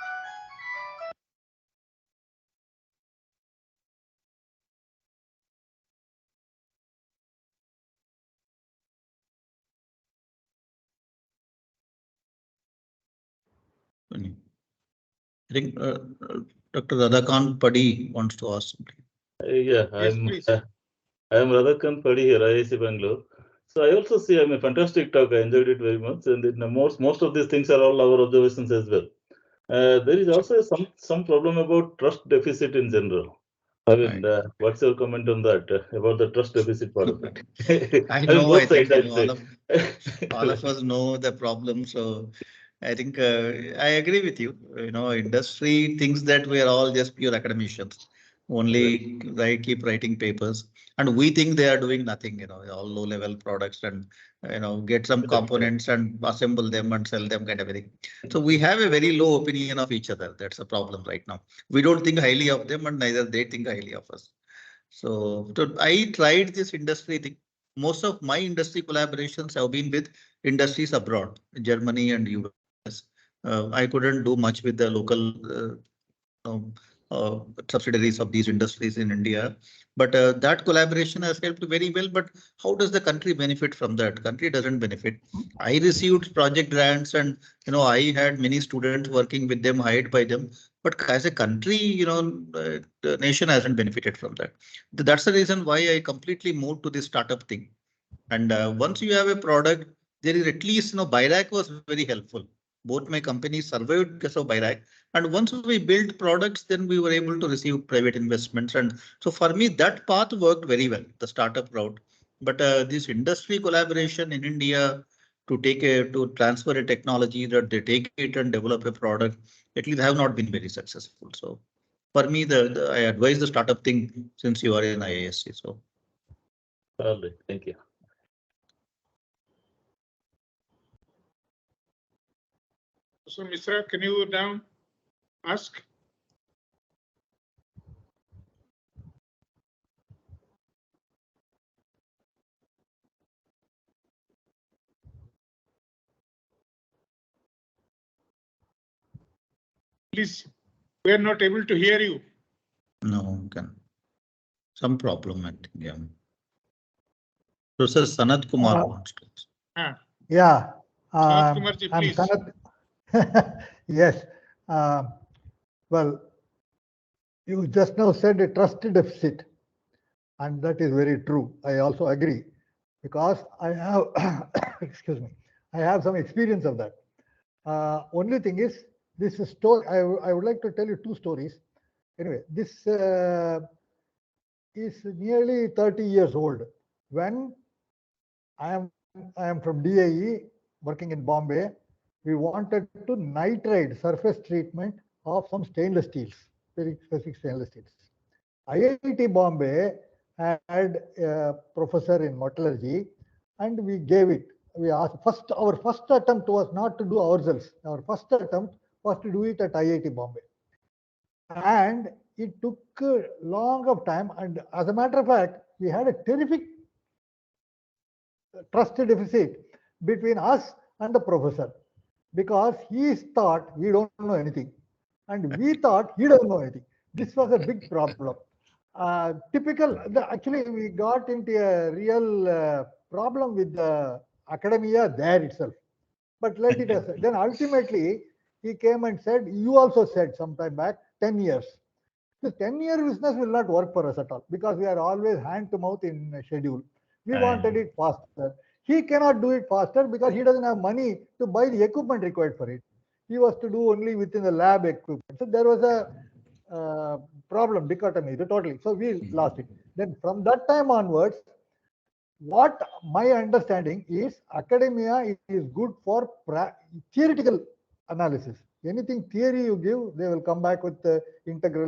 I think Dr. Radhakant Padi wants to ask something. Yeah, Yes, please. I'm Radhakant Padi here, IIC Bangalore. So I also see a fantastic talk. I enjoyed it very much, and most of these things are all our observations as well. There is also some problem about trust deficit in general. I mean, what's your comment on that about the trust deficit part of it? I know. Both I think sides, all of us know the problem. So I think I agree with you. Industry thinks that we are all just pure academicians. only keep writing papers, and we think they are doing nothing, all low level products, and get some components and assemble them and sell them, kind of everything. So we have a very low opinion of each other. That's a problem right now. We don't think highly of them, and neither they think highly of us. So I tried this industry thing. Most of my industry collaborations have been with industries abroad, Germany and US. I couldn't do much with the local um, subsidiaries of these industries in India. But that collaboration has helped very well. But how does the country benefit from that? Country doesn't benefit. I received project grants, and I had many students working with them, hired by them. But as a country, the nation hasn't benefited from that. That's the reason why I completely moved to this startup thing. And once you have a product, there is at least, BIRAC was very helpful. Both my companies survived because of BIRAC. And once we built products, then we were able to receive private investments. And so for me, that path worked very well, the startup route. But this industry collaboration in India to transfer a technology that they take it and develop a product, at least have not been very successful. So for me, I advise the startup thing since you are in IISc. So. Lovely. Thank you. So, Misra, can you now ask? Please, we are not able to hear you. No, some problem, I think. Yeah. Professor Sanat Kumar wants to. Yeah. Sanat Kumar ji, I'm please. Sanat. Yes. Well, you just now said a trust deficit, and that is very true. I also agree, because I have, excuse me, I have some experience of that. Only thing is, this story, I would like to tell you two stories. Anyway, this is nearly 30 years old. When I am from DIE, working in Bombay, we wanted to nitride surface treatment of some stainless steels, very specific stainless steels. IIT Bombay had a professor in metallurgy, and we gave it. We asked our first attempt was not to do ourselves. Our first attempt was to do it at IIT Bombay. And it took a long of time. And as a matter of fact, we had a terrific trust deficit between us and the professor, because he thought we don't know anything, and we thought he doesn't know anything. This was a big problem. Actually, we got into a real problem with the academia there itself. But let it aside. Then ultimately, he came and said, you also said sometime back, 10 years. The 10-year business will not work for us at all, because we are always hand to mouth in a schedule. We wanted it faster. He cannot do it faster because he doesn't have money to buy the equipment required for it. He was to do only within the lab equipment. So there was a problem, dichotomy, totally. So we lost it. Then from that time onwards, what my understanding is, academia is good for theoretical analysis. Anything theory you give, they will come back with integral,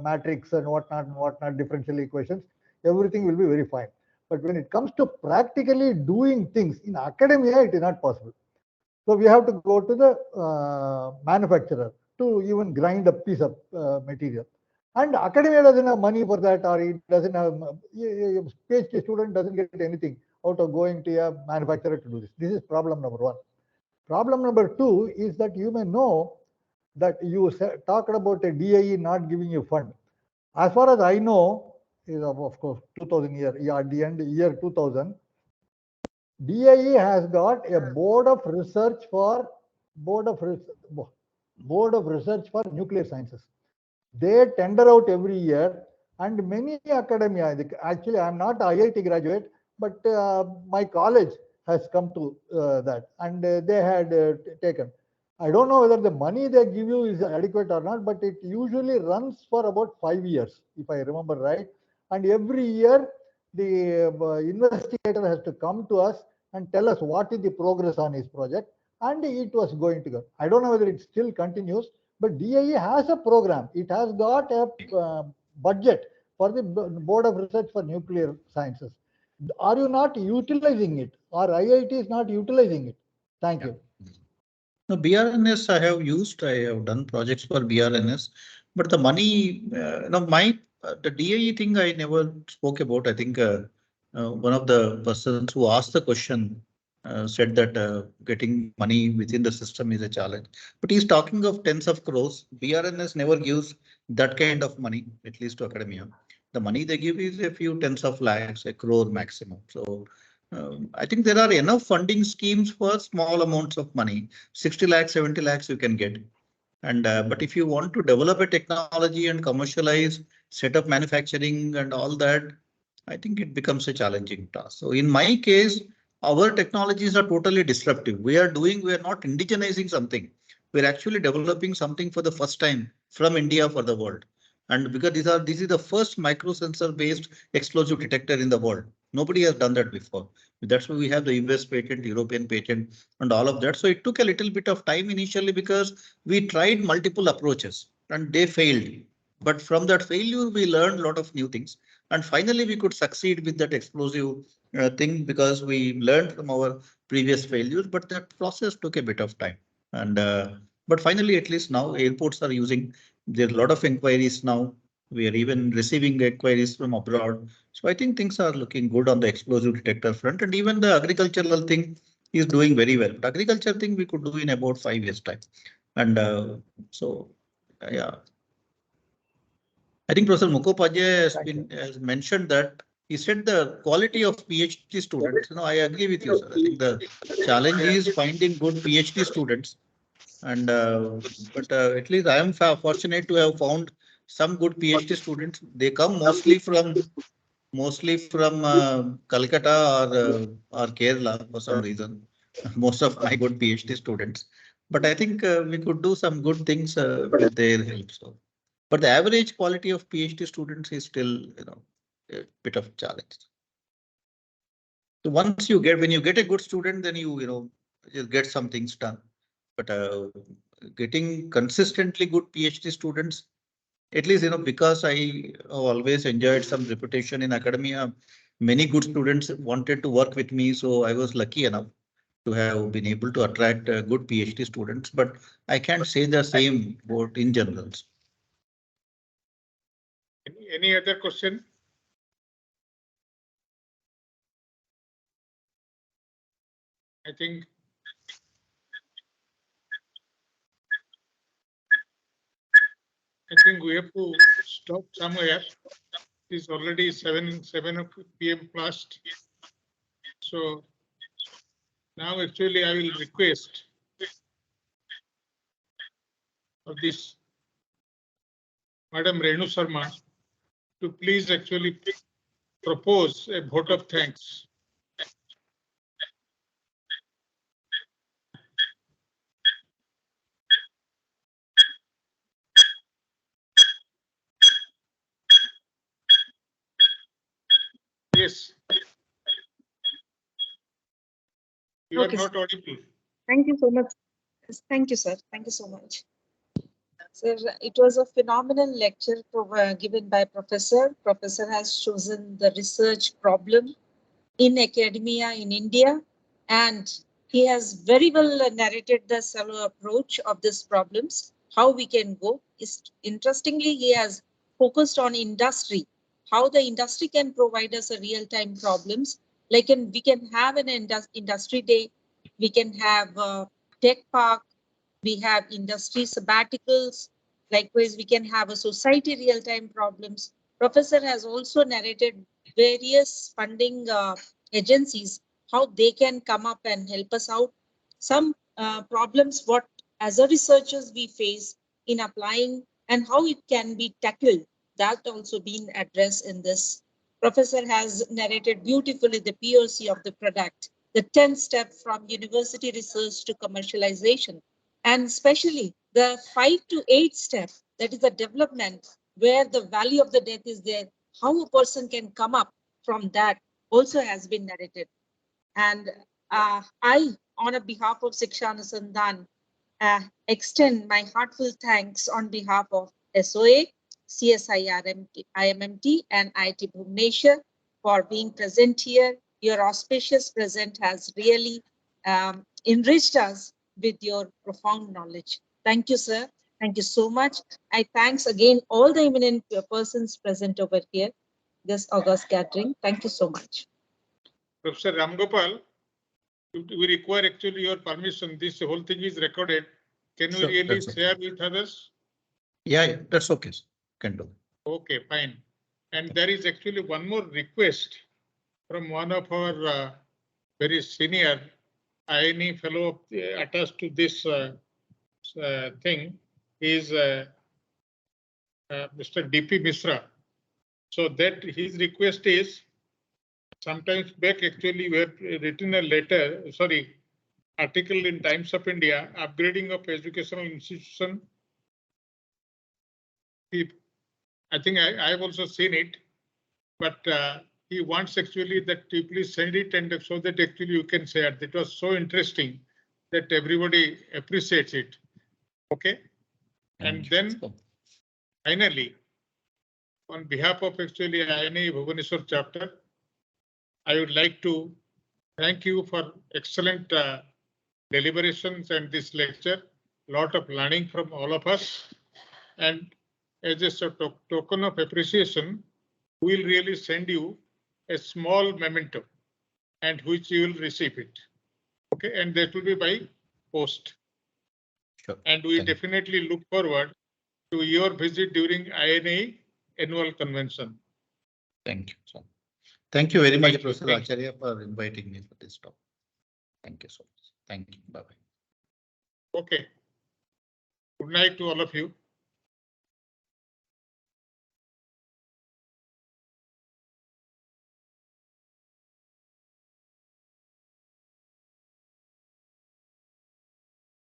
matrix and whatnot, differential equations. Everything will be very fine. But when it comes to practically doing things in academia, it is not possible. So we have to go to the manufacturer to even grind a piece of material. And academia doesn't have money for that, or it doesn't have, a PhD student doesn't get anything out of going to a manufacturer to do this. This is problem number one. Problem number two is that you may know that you talked about a DIE not giving you fund. As far as I know, is of course 2000 year, at the end year 2000, DIE has got a board of research for nuclear sciences. They tender out every year, and many academia, actually I'm not IIT graduate, but my college has come to that, and they had taken. I don't know whether the money they give you is adequate or not, but it usually runs for about 5 years, if I remember right. And every year, the investigator has to come to us and tell us what is the progress on his project, and it was going to go. I don't know whether it still continues, But DIE has a program. It has got a budget for the Board of Research for Nuclear Sciences. Are you not utilizing it, or IIT is not utilizing it? Thank you. No, BRNS I have used. I have done projects for BRNS, but the money, the DIE thing I never spoke about. I think one of the persons who asked the question said that getting money within the system is a challenge. But he's talking of tens of crores. BRNS never gives that kind of money, at least to academia. The money they give is a few tens of lakhs, a crore maximum. So I think there are enough funding schemes for small amounts of money. 60 lakhs, 70 lakhs you can get. And but if you want to develop a technology and commercialize, set up manufacturing and all that, I think it becomes a challenging task. So in my case, our technologies are totally disruptive. We are not indigenizing something. We're actually developing something for the first time from India for the world. And because this is the first microsensor based explosive detector in the world. Nobody has done that before. That's why we have the US patent, European patent, and all of that. So it took a little bit of time initially because we tried multiple approaches and they failed. But from that failure, we learned a lot of new things. And finally, we could succeed with that explosive thing because we learned from our previous failures. But that process took a bit of time. And but finally, at least now airports are using. There are a lot of inquiries now. We are even receiving inquiries from abroad. So I think things are looking good on the explosive detector front, and even the agricultural thing is doing very well. But agriculture thing we could do in about 5 years time. And yeah. I think Professor Mukhopadhyay has mentioned that he said the quality of PhD students. I agree with you, sir. I think the challenge is finding good PhD students. And but at least I am fortunate to have found some good PhD students. They come mostly from Calcutta or Kerala for some reason. Most of my good PhD students. But I think we could do some good things with their help. So. But the average quality of PhD students is still, a bit of challenge. So once when you get a good student, then you get some things done. But getting consistently good PhD students, at least, because I have always enjoyed some reputation in academia, many good students wanted to work with me. So I was lucky enough to have been able to attract good PhD students. But I can't say the same about in general. Any other question? I think we have to stop somewhere. It's already 7 p.m. past. So now actually I will request of this Madam Renu Sharma to please actually propose a vote of thanks. Yes. You Okay, are not audible. Thank you so much. Thank you, sir. Thank you so much. Sir, it was a phenomenal lecture given by Professor. Professor has chosen the research problem in academia in India, and he has very well narrated the solo approach of these problems, how we can go. Interestingly, he has focused on industry, how the industry can provide us a real-time problems. Like we can have an industry day, we can have a tech park, we have industry sabbaticals. Likewise, we can have a society real-time problems. Professor has also narrated various funding agencies, how they can come up and help us out. Some problems what as a researchers we face in applying and how it can be tackled, that also been addressed in this. Professor has narrated beautifully the POC of the product, the 10 step from university research to commercialization, and especially the 5 to 8 step, that is the development where the value of the death is there, how a person can come up from that also has been narrated. And I, on a behalf of Shiksha Anusandhan extend my heartfelt thanks on behalf of SOA, CSI IMMT, and IIT Bhubaneswar for being present here. Your auspicious presence has really enriched us with your profound knowledge. Thank you, sir. Thank you so much. I thanks again all the eminent persons present over here, this August gathering. Thank you so much. Professor Ramgopal, we require actually your permission. This whole thing is recorded. Can we Sure, really that's okay. share with others? Yeah, that's okay. Can do. Okay, fine. And there is actually one more request from one of our very senior INE fellow attached to this thing is Mr. D.P. Misra. So that his request is, sometimes back actually we have written a letter, article in Times of India, upgrading of educational institution. I think I have also seen it, but he wants actually that you please send it and so that actually you can share. That was so interesting that everybody appreciates it. Okay. And then finally, on behalf of actually INA Bhubaneswar chapter, I would like to thank you for excellent deliberations and this lecture. Lot of learning from all of us. And as a sort of token of appreciation, we'll really send you a small memento and which you will receive it. Okay, and that will be by post. Sure. And we definitely look forward to your visit during INA annual convention. Thank you. So, thank you very much, Thank you. Professor Acharya, for inviting me for this talk. Thank you so much. Thank you. Bye-bye. Okay. Good night to all of you.